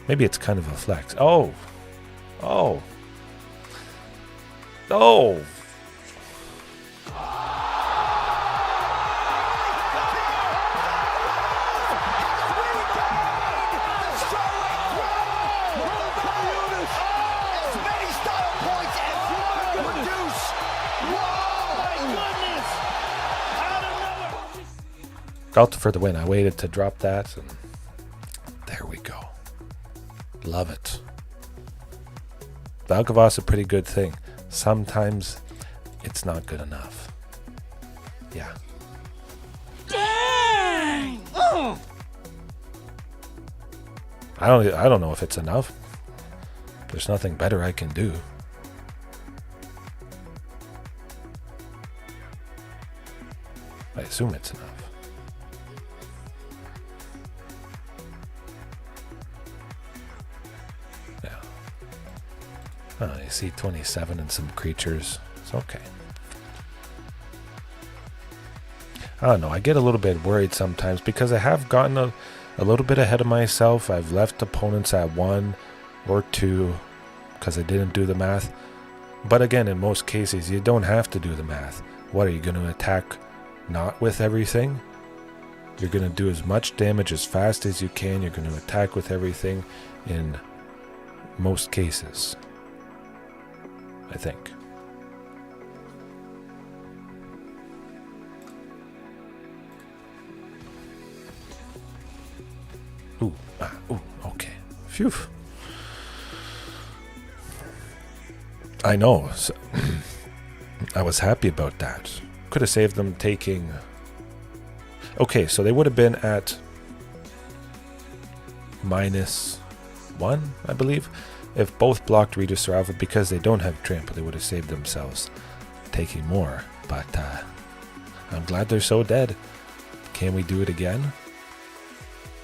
Maybe it's kind of a flex. Oh! Oh! Oh! Ghalta for the win. I waited to drop that, and there we go. Love it. Valgavoth's a pretty good thing. Sometimes it's not good enough. Yeah. Dang! I don't know if it's enough. There's nothing better I can do. I assume it's enough. Oh, you see 27 and some creatures. It's okay. I don't know. I get a little bit worried sometimes because I have gotten a little bit ahead of myself. I've left opponents at 1 or 2 because I didn't do the math. But again, in most cases, you don't have to do the math. What, are you going to attack not with everything? You're going to do as much damage as fast as you can. You're going to attack with everything in most cases, I think. Ooh, okay. Phew. I know. So I was happy about that. Could have saved them taking... Okay, so they would have been at -1, I believe, if both blocked Regisaur Alpha. Because they don't have Trample, they would have saved themselves taking more. But I'm glad they're so dead. Can we do it again?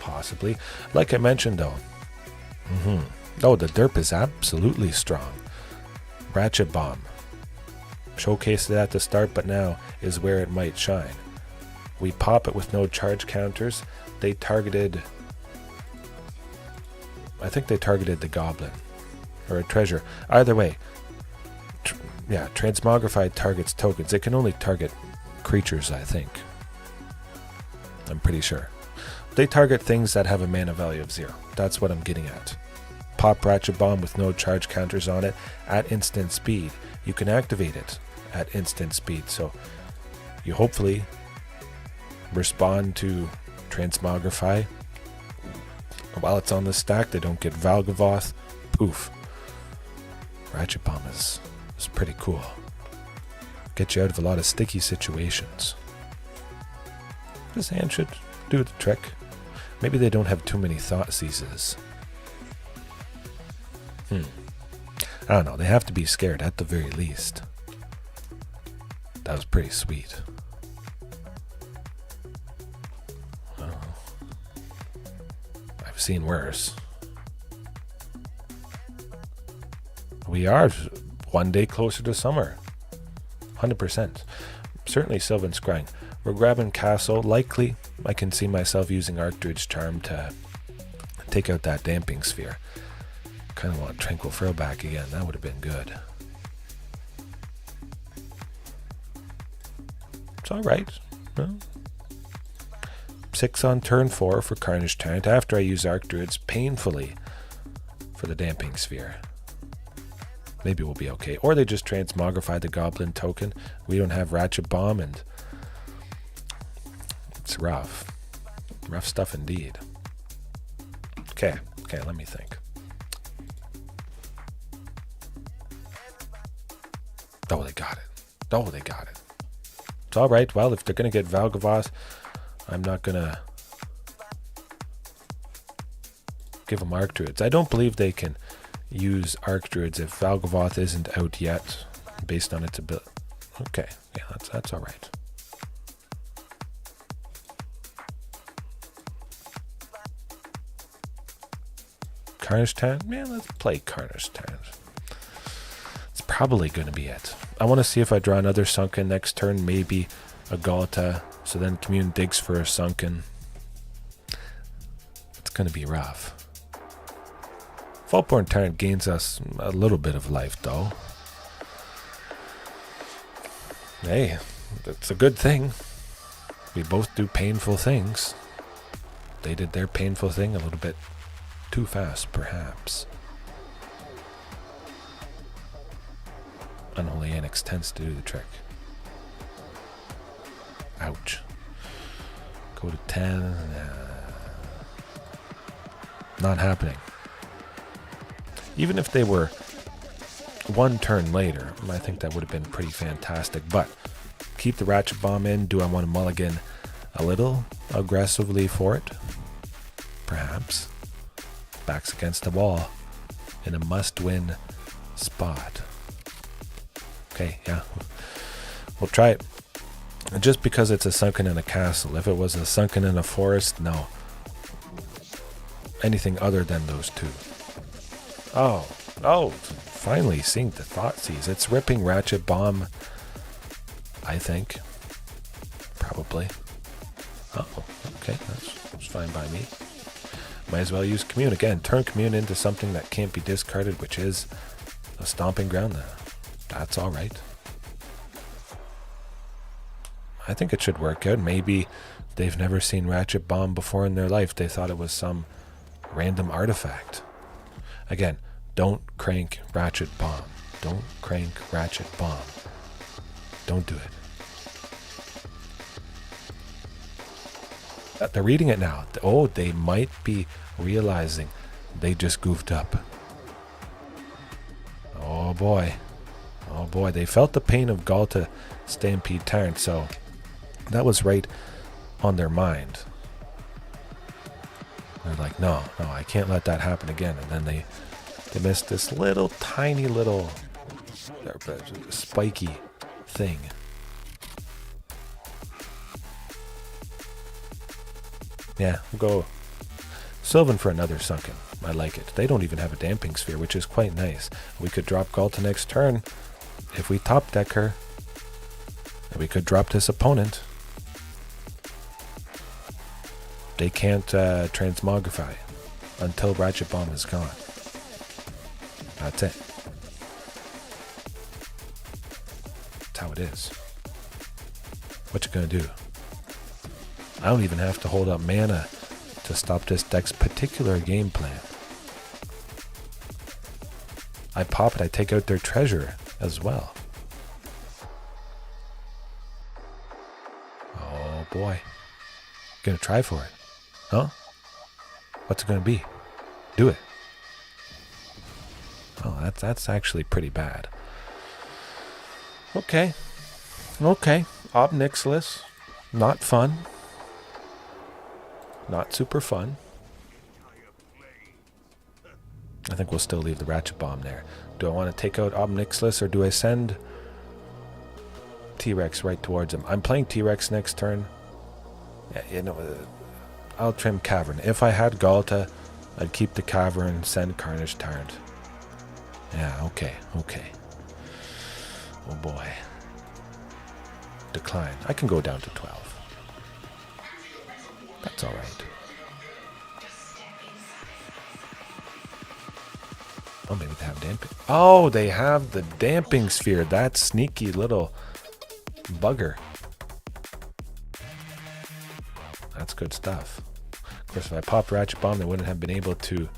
Possibly. Like I mentioned, though. Oh, the derp is absolutely strong. Ratchet Bomb. Showcased it at the start, but now is where it might shine. We pop it with no charge counters. They targeted... I think they targeted the Goblin. Or a treasure. Either way. Yeah, Transmogrify targets tokens. It can only target creatures, I think. I'm pretty sure. They target things that have a mana value of 0. That's what I'm getting at. Pop Ratchet Bomb with no charge counters on it at instant speed. You can activate it at instant speed. So you hopefully respond to Transmogrify. While it's on the stack, they don't get Valgavoth. Poof. Ratchet Bomb is pretty cool. Get you out of a lot of sticky situations. This hand should do the trick. Maybe they don't have too many thought seizes. I don't know. They have to be scared at the very least. That was pretty sweet. I've seen worse. We are one day closer to summer. 100%. Certainly Sylvan Scrying. We're grabbing Castle. Likely, I can see myself using Archdruid's Charm to take out that Damping Sphere. Kind of want Tranquil Frillback again. That would have been good. It's alright. Well, 6 on turn 4 for Carnage Tyrant after I use Archdruids painfully for the Damping Sphere. Maybe we'll be okay. Or they just Transmogrify the Goblin token. We don't have Ratchet Bomb, and it's rough. Rough stuff indeed. Okay, let me think. Oh, they got it. It's alright. Well, if they're going to get Valgavoth, I'm not going to give them Archdruids. I don't believe they can use Archdruids if Valgavoth isn't out yet, based on its ability. Okay, yeah, that's alright. Carnage Tyrant? Man, let's play Carnage Tyrant. It's probably going to be it. I want to see if I draw another Sunken next turn, maybe a Ghalta, so then Commune digs for a Sunken. It's going to be rough. Vaultborn Tyrant gains us a little bit of life, though. Hey, that's a good thing. We both do painful things. They did their painful thing a little bit too fast, perhaps. Unholy Annex tends to do the trick. Ouch. Go to 10. Not happening. Even if they were one turn later, I think that would have been pretty fantastic. But keep the Ratchet Bomb in. Do I want to mulligan a little aggressively for it? Perhaps. Backs against the wall in a must-win spot. Okay, yeah. We'll try it. Just because it's a Sunken in a castle. If it was a Sunken in a forest, no. Anything other than those two. Oh, finally seeing the Thoughtseize. It's ripping Ratchet Bomb, I think. Probably. Oh, okay, that's fine by me. Might as well use Commune again. Turn Commune into something that can't be discarded, which is a Stomping Ground. That's alright. I think it should work out. Maybe they've never seen Ratchet Bomb before in their life. They thought it was some random artifact. Again, don't crank Ratchet Bomb. Don't crank Ratchet Bomb. Don't do it. They're reading it now. Oh, they might be realizing they just goofed up. Oh boy. Oh boy. They felt the pain of Ghalta Stampede Tyrant, so that was right on their mind. They're like, no, I can't let that happen again. And then they missed this little tiny little spiky thing. Yeah, we'll go Sylvan for another Sunken. I like it. They don't even have a Damping Sphere, which is quite nice. We could drop Ghalta next turn if we top deck her. And we could drop this opponent. They can't transmogrify until Ratchet Bomb is gone. That's it. That's how it is. What you gonna do? I don't even have to hold up mana to stop this deck's particular game plan. I pop it, I take out their treasure as well. Oh boy. Gonna try for it. Huh? What's it gonna be? Do it. Oh, that's actually pretty bad. Okay. Ob Nixilis. Not fun. Not super fun. I think we'll still leave the Ratchet Bomb there. Do I want to take out Ob Nixilis or do I send T-Rex right towards him? I'm playing T-Rex next turn. Yeah, you know, I'll trim Cavern. If I had Ghalta, I'd keep the Cavern, send Carnage Tyrant. Yeah, okay. Oh boy. Decline. I can go down to 12. That's alright. Oh, maybe they have damping. Oh, they have the Damping Sphere. That sneaky little bugger. That's good stuff. Of course, if I popped Ratchet Bomb, they wouldn't have been able to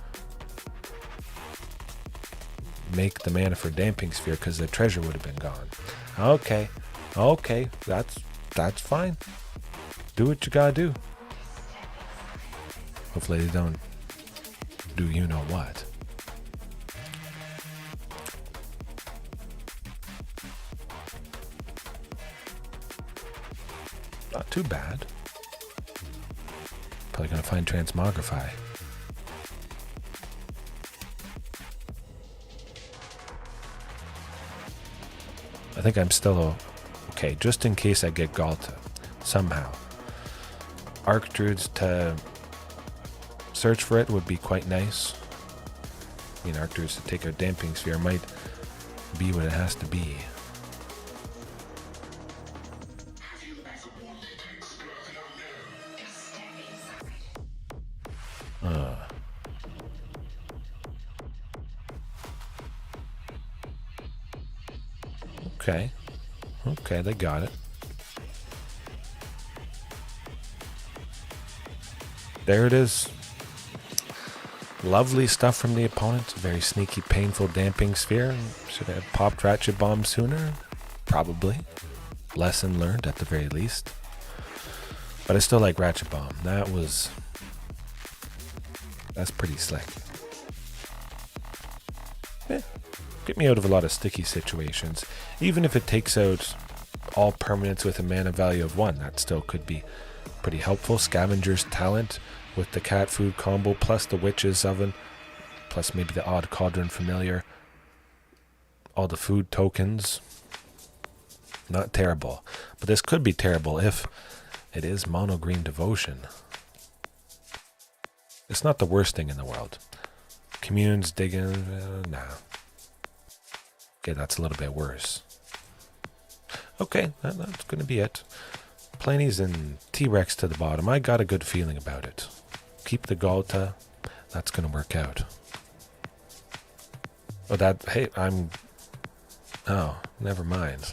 make the mana for Damping Sphere because the treasure would have been gone. Okay, that's fine. Do what you gotta do. Hopefully they don't do you know what. Not too bad. Probably gonna find Transmogrify. I think I'm still okay, just in case I get Ghalta somehow. Archdruids to search for it would be quite nice. I mean, Archdruids to take our Damping Sphere might be what it has to be. Okay, they got it. There it is. Lovely stuff from the opponent. Very sneaky, painful Damping Sphere. Should have popped Ratchet Bomb sooner? Probably. Lesson learned at the very least. But I still like Ratchet Bomb. That's pretty slick. Get me out of a lot of sticky situations. Even if it takes out all permanents with a mana value of 1, that still could be pretty helpful. Scavenger's Talent with the cat food combo, plus the Witch's Oven, plus maybe the odd Cauldron Familiar. All the food tokens. Not terrible. But this could be terrible if it is mono green Devotion. It's not the worst thing in the world. Commune's digging, nah. Okay, that's a little bit worse. Okay, that's going to be it. Palani's and T-Rex to the bottom. I got a good feeling about it. Keep the Ghalta. That's going to work out. Oh, never mind.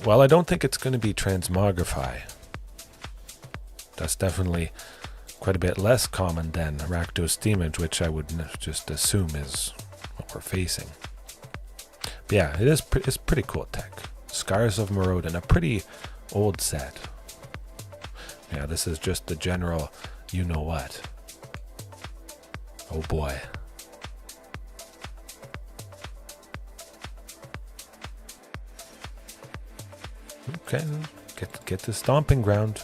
Well, I don't think it's going to be Transmogrify. That's definitely quite a bit less common than Rakdos Demons, which I would just assume is what we're facing. But yeah, it's pretty cool tech. Scars of Maraudon, a pretty old set. Yeah, this is just the general you know what. Oh boy. Okay, Get the Stomping Ground.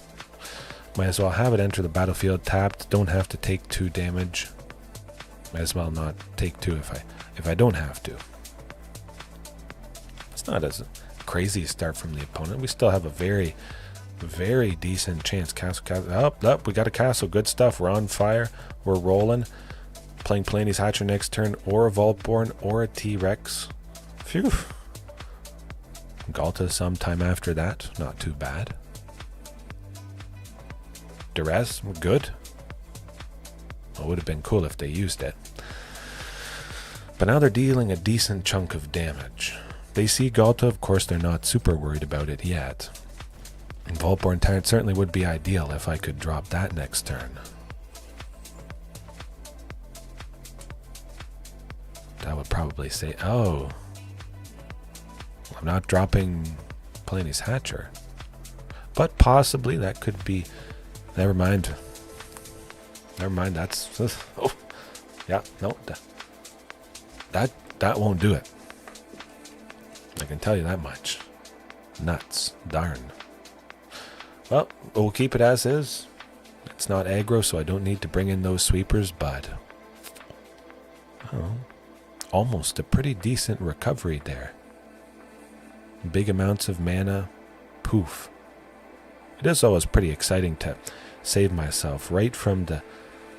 Might as well have it enter the battlefield tapped. Don't have to take 2 damage. Might as well not take 2 if I don't have to. It's not as crazy a start from the opponent. We still have a very, very decent chance. Castle. Oh, we got a castle. Good stuff. We're on fire. We're rolling. Playing Palani's Hatcher next turn, or a Vaultborn, or a T-Rex. Phew. Ghalta sometime after that. Not too bad. Durez, we're good. Well, it would have been cool if they used it. But now they're dealing a decent chunk of damage. They see Ghalta, of course they're not super worried about it yet. And Vaultborn Tyrant certainly would be ideal if I could drop that next turn. That would probably say, oh, I'm not dropping Palani's Hatcher. But possibly that could be, never mind, that's, oh, yeah, no, that won't do it. I can tell you that much. Nuts, darn. Well, we'll keep it as is. It's not aggro, so I don't need to bring in those sweepers, but oh, almost a pretty decent recovery there. Big amounts of mana, poof. It is always pretty exciting to save myself right from the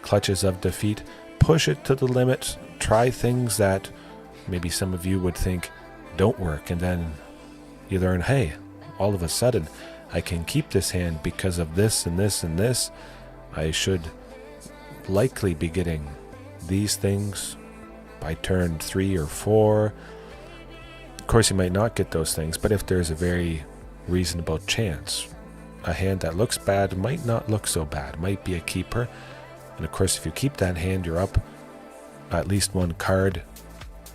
clutches of defeat, push it to the limit, try things that maybe some of you would think don't work, and then you learn, hey, all of a sudden I can keep this hand because of this and this and this. I should likely be getting these things by turn 3 or 4. Of course, you might not get those things, but if there's a very reasonable chance, a hand that looks bad might not look so bad, might be a keeper. And of course, if you keep that hand, you're up at least 1 card.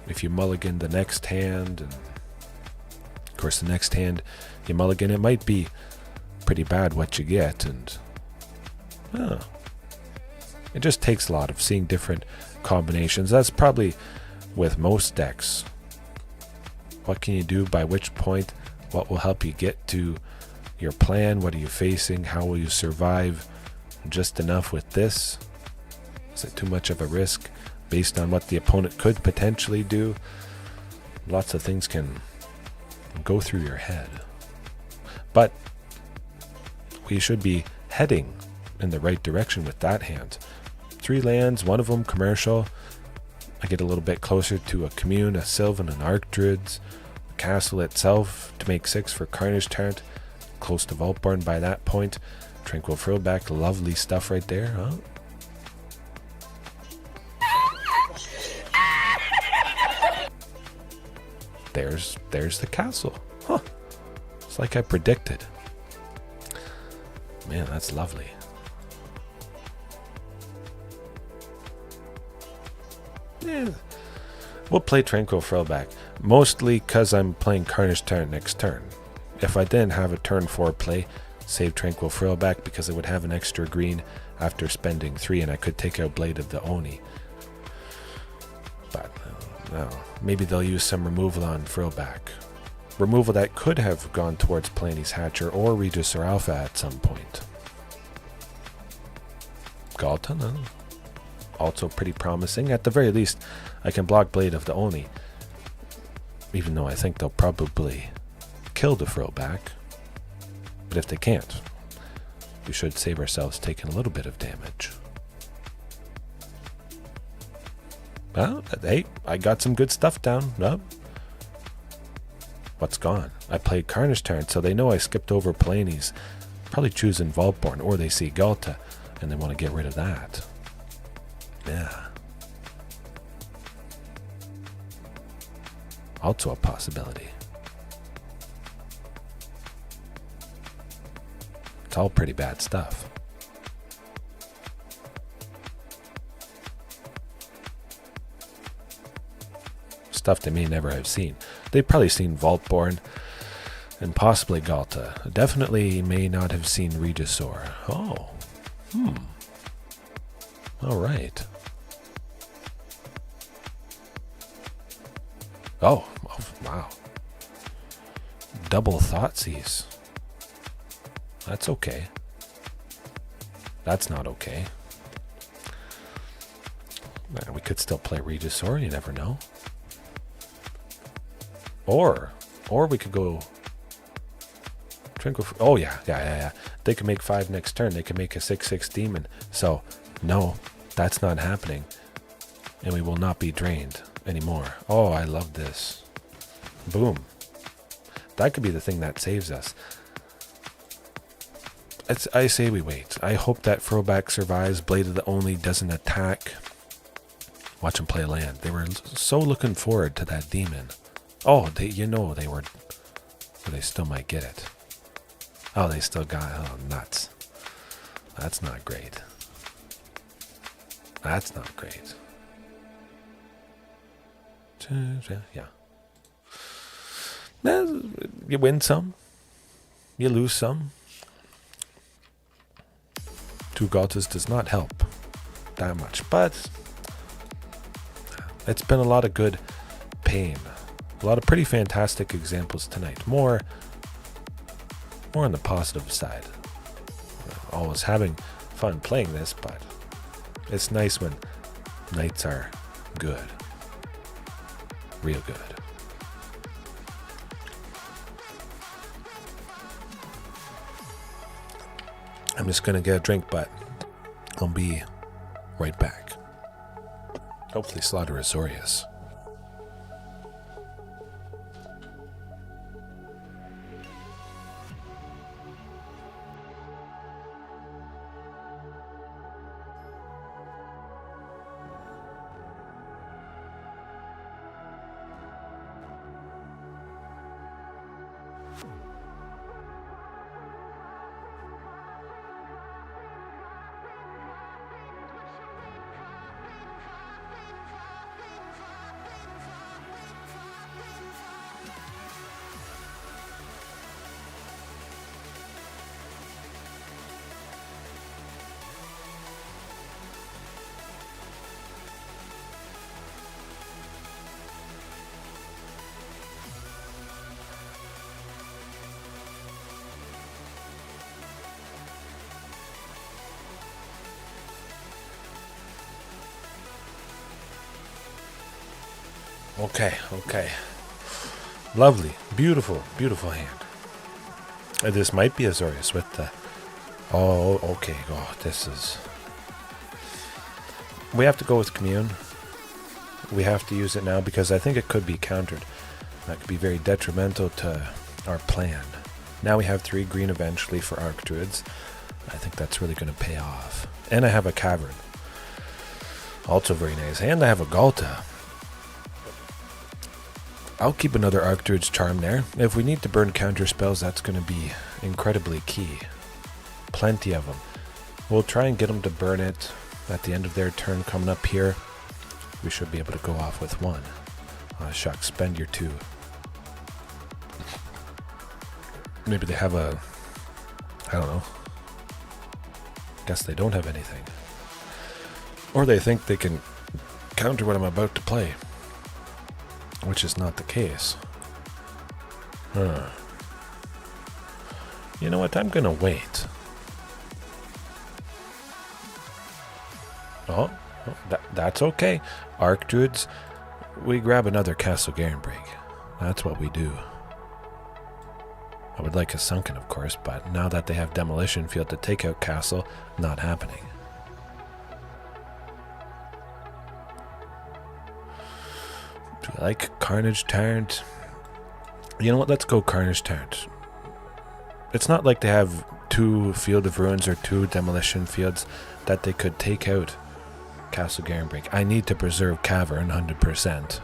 If you mulligan the next hand, and of course the next hand you mulligan, it might be pretty bad what you get, and it just takes a lot of seeing different combinations. That's probably with most decks. What can you do by which point? What will help you get to your plan? What are you facing? How will you survive? Just enough with this? Is it too much of a risk based on what the opponent could potentially do? Lots of things can go through your head. But we should be heading in the right direction with that hand. 3 lands, 1 of them commercial. I get a little bit closer to a Commune, a Sylvan, an Archdruid, the castle itself to make 6 for Carnage Tyrant. Close to Vaultborn by that point. Tranquil Frillback, lovely stuff right there, huh? There's the castle. Huh. It's like I predicted. Man, that's lovely. Yeah. We'll play Tranquil Frillback, mostly because I'm playing Carnage Tyrant next turn. If I didn't have a turn 4 play, save Tranquil Frillback because I would have an extra green after spending 3, and I could take out Blade of the Oni. But no, maybe they'll use some removal on Frillback. Removal that could have gone towards Palani's Hatcher or Regisaur Alpha at some point. Ghalta, no. Also pretty promising. At the very least, I can block Blade of the Oni. Even though I think they'll probably kill the Frillback. But if they can't, we should save ourselves taking a little bit of damage. Well, hey, I got some good stuff down. No. What's gone? I played Carnage Tyrant, so they know I skipped over Palani's. Probably choosing Vaultborn, or they see Ghalta, and they want to get rid of that. Yeah. Also a possibility. It's all pretty bad stuff. Stuff they may never have seen. They've probably seen Vaultborn and possibly Ghalta. Definitely may not have seen Regisaur. Oh. All right. Oh, wow. Double Thoughtseize. That's okay. That's not okay. We could still play Regisaur, you never know. Or we could go Tranquil. Oh yeah. They can make 5 next turn. They can make a 6/6 demon. So no, that's not happening. And we will not be drained anymore. Oh, I love this. Boom. That could be the thing that saves us. I say we wait. I hope that Frillback survives. Blade of the Only doesn't attack. Watch him play land. They were so looking forward to that demon. Oh, they were. But they still might get it. Oh, they still got it. Oh, nuts. That's not great. That's not great. Yeah. You win some. You lose some. 2 Ghaltas does not help that much, but it's been a lot of good pain. A lot of pretty fantastic examples tonight. More on the positive side. Always having fun playing this, but it's nice when nights are good. Real good. I'm just gonna get a drink, but I'll be right back. Hopefully slaughter Azorius. Okay. Lovely, beautiful hand. This might be Azorius with the... Oh, okay. Oh, this is... We have to go with Commune. We have to use it now because I think it could be countered. That could be very detrimental to our plan. Now we have 3 green eventually for Archdruids. I think that's really going to pay off. And I have a Cavern. Also very nice. And I have a Ghalta. I'll keep another Archdruid's Charm there. If we need to burn counter spells, that's going to be incredibly key. Plenty of them. We'll try and get them to burn it at the end of their turn coming up here. We should be able to go off with 1. Shucks, spend your 2. Maybe they have a... I don't know. Guess they don't have anything. Or they think they can counter what I'm about to play. Which is not the case. You know what? I'm gonna wait. Oh, that's okay. Archdruids, we grab another Castle Garenbrig. That's what we do. I would like a Sunken, of course, but now that they have Demolition Field to take out Castle, not happening. Do I like Carnage Tyrant? You know what? Let's go Carnage Tyrant. It's not like they have 2 Field of Ruins or 2 Demolition Fields that they could take out Castle Garenbrig. I need to preserve Cavern 100%.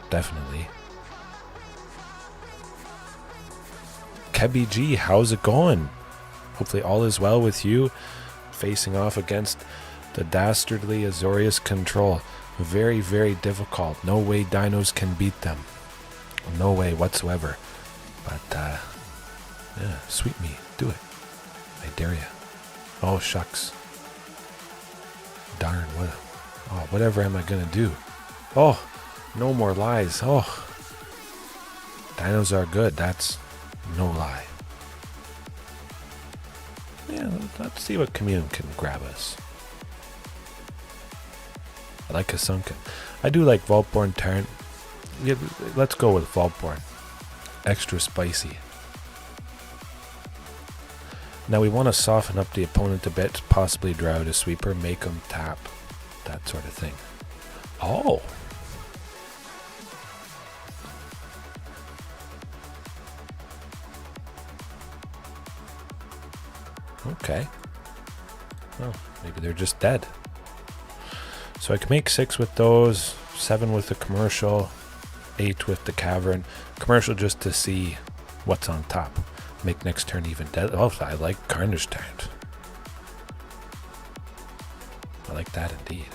Definitely. Kebby G, how's it going? Hopefully all is well with you. Facing off against the dastardly Azorius Control. Very, very difficult. No way dinos can beat them. No way whatsoever. But, yeah, sweep me. Do it. I dare you. Oh, shucks. Darn, whatever am I gonna do? Oh, no more lies. Oh. Dinos are good. That's no lie. Yeah, let's see what Commune can grab us. I like a Sunken. I do like Vaultborn Tyrant. Yeah, let's go with Vaultborn. Extra spicy. Now we want to soften up the opponent a bit, possibly draw out a sweeper, make them tap, that sort of thing. Oh! Okay. Well, maybe they're just dead. So I can make 6 with those, 7 with the commercial, 8 with the cavern. Commercial just to see what's on top. Make next turn even dead. Oh, I like Carnage Tyrant. I like that indeed.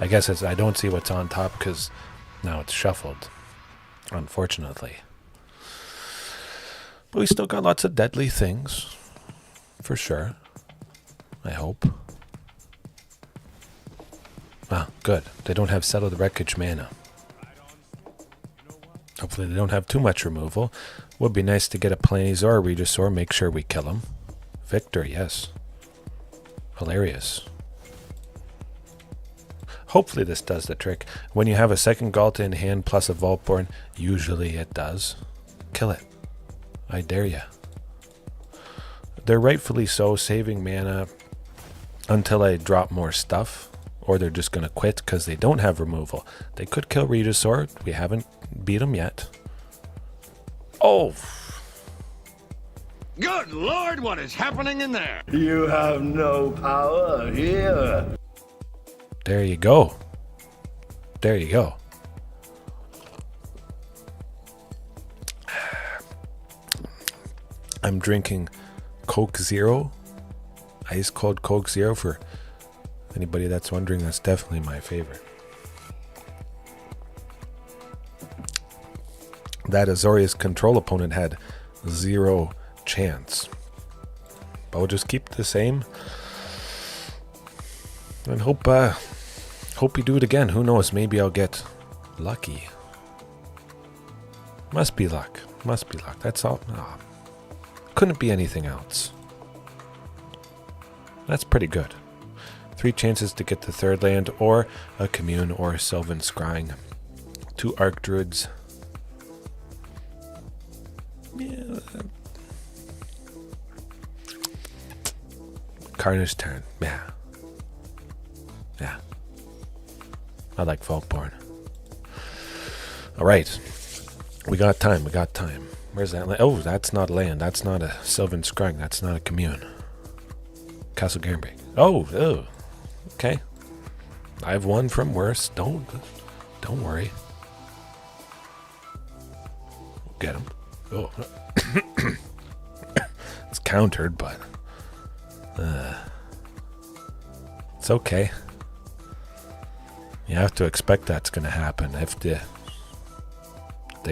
I guess I don't see what's on top because now it's shuffled, unfortunately. But we still got lots of deadly things, for sure. I hope. Ah, good. They don't have Settle the Wreckage mana. Hopefully they don't have too much removal. Would be nice to get a Palani or a Regisaur, make sure we kill him. Victor, yes. Hilarious. Hopefully this does the trick. When you have a second Ghalta in hand plus a Vaultborn, usually it does. Kill it. I dare ya. They're rightfully so saving mana until I drop more stuff. Or they're just going to quit because they don't have removal. They could kill Regisaur. We haven't beat them yet. Oh! Good Lord, what is happening in there? You have no power here. There you go. There you go. I'm drinking Coke Zero. Ice cold Coke Zero for anybody that's wondering. That's definitely my favorite. That Azorius Control opponent had 0 chance. But we'll just keep the same. And hope we do it again. Who knows? Maybe I'll get lucky. Must be luck. Must be luck. That's all. Oh, couldn't be anything else. That's pretty good. 3 chances to get the third land, or a Commune, or Sylvan Scrying. 2 Archdruids. Yeah. Carnage Tyrant. Yeah. Yeah. I like Vaultborn. Alright. We got time. We got time. Where's that land? Oh, that's not a land. That's not a Sylvan Scrying. That's not a Commune. Castle Garenbrig. Oh, oh. Okay. I've won from worse. Don't worry. Get him. Oh. It's countered, but it's okay. You have to expect that's going to happen if they've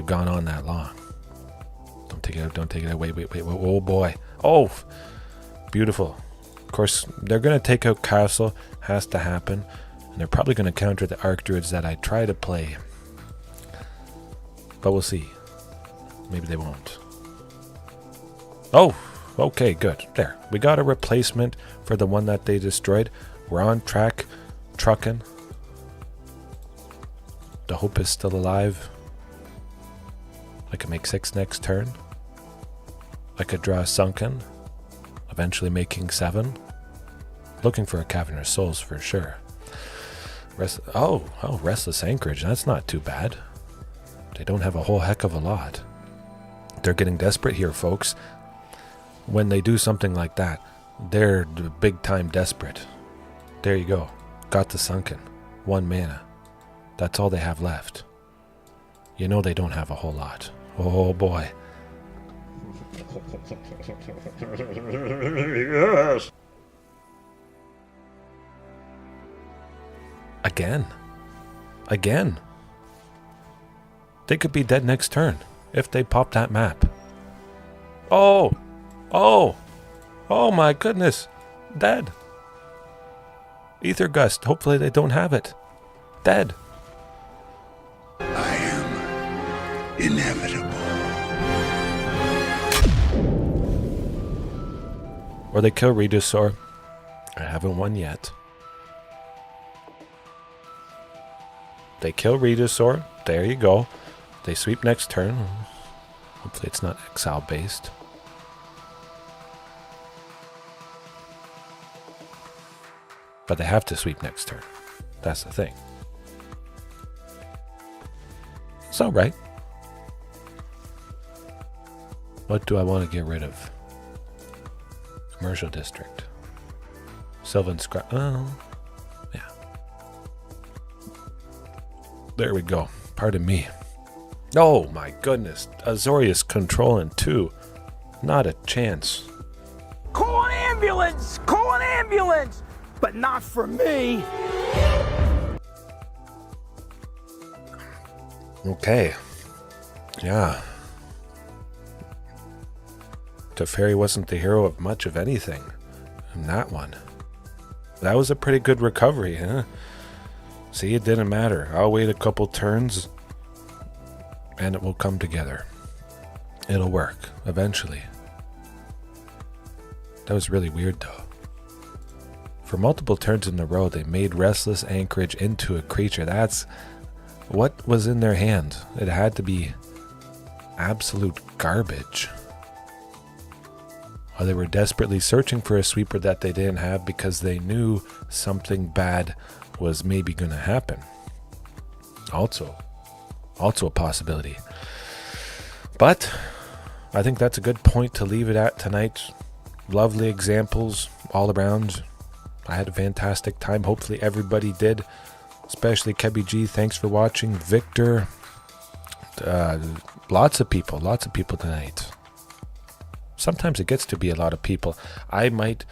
gone on that long. Don't take it out. Don't take it out. Wait. Oh boy. Oh, beautiful. Of course, they're going to take out Castle. Has to happen. And they're probably going to counter the Archdruids that I try to play. But we'll see. Maybe they won't. Oh, okay, good. There. We got a replacement for the one that they destroyed. We're on track. Trucking. The hope is still alive. I can make 6 next turn. I could draw a Sunken. Eventually making 7. Looking for a Cavern of Souls for sure. Restless Anchorage. That's not too bad. They don't have a whole heck of a lot. They're getting desperate here, folks. When they do something like that, they're big time desperate. There you go. Got the Sunken. 1 mana. That's all they have left. You know they don't have a whole lot. Oh boy. Yes. Again. They could be dead next turn if they pop that map. Oh my goodness. Dead. Ether Gust. Hopefully they don't have it. Dead. I am inevitable. Or they kill Regisaur. I haven't won yet. They kill Regisaur. There you go. They sweep next turn. Hopefully it's not exile based. But they have to sweep next turn. That's the thing. It's alright. What do I want to get rid of? Commercial District. Sylvan Scrying. Oh, yeah. There we go. Pardon me. Oh my goodness. Azorius Control in 2. Not a chance. Call an ambulance! Call an ambulance! But not for me! Okay. Yeah. Teferi wasn't the hero of much of anything in that one. That was a pretty good recovery, huh? See, it didn't matter. I'll wait a couple turns and it will come together. It'll work eventually. That was really weird though. For multiple turns in a row, they made Restless Anchorage into a creature. That's what was in their hand. It had to be absolute garbage. While they were desperately searching for a sweeper that they didn't have because they knew something bad was maybe going to happen. Also a possibility. But I think that's a good point to leave it at tonight. Lovely examples all around. I had a fantastic time. Hopefully everybody did. Especially Kebby G. Thanks for watching. Victor. Lots of people tonight. Sometimes it gets to be a lot of people. I might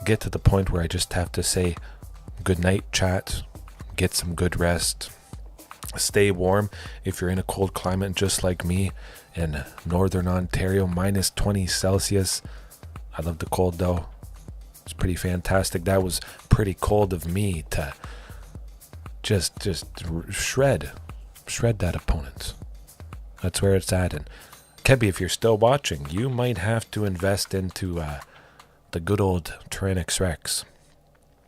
get to the point where I just have to say good night, chat. Get some good rest. Stay warm if you're in a cold climate just like me in northern Ontario, minus 20 Celsius. I love the cold though. It's pretty fantastic. That was pretty cold of me to just shred that opponent. That's where it's at. And Kebby, if you're still watching, you might have to invest into the good old Tyrranax Rex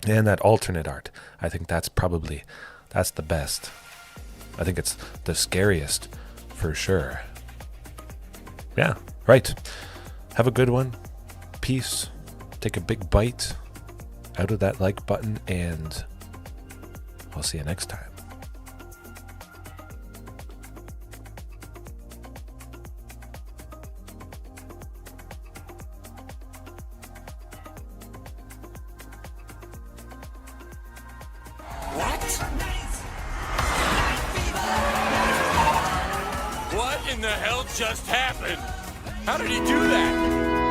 and that alternate art. I think that's the best. I think it's the scariest for sure. Yeah, right. Have a good one. Peace. Take a big bite out of that like button, and I'll see you next time. What in the hell just happened? How did he do that?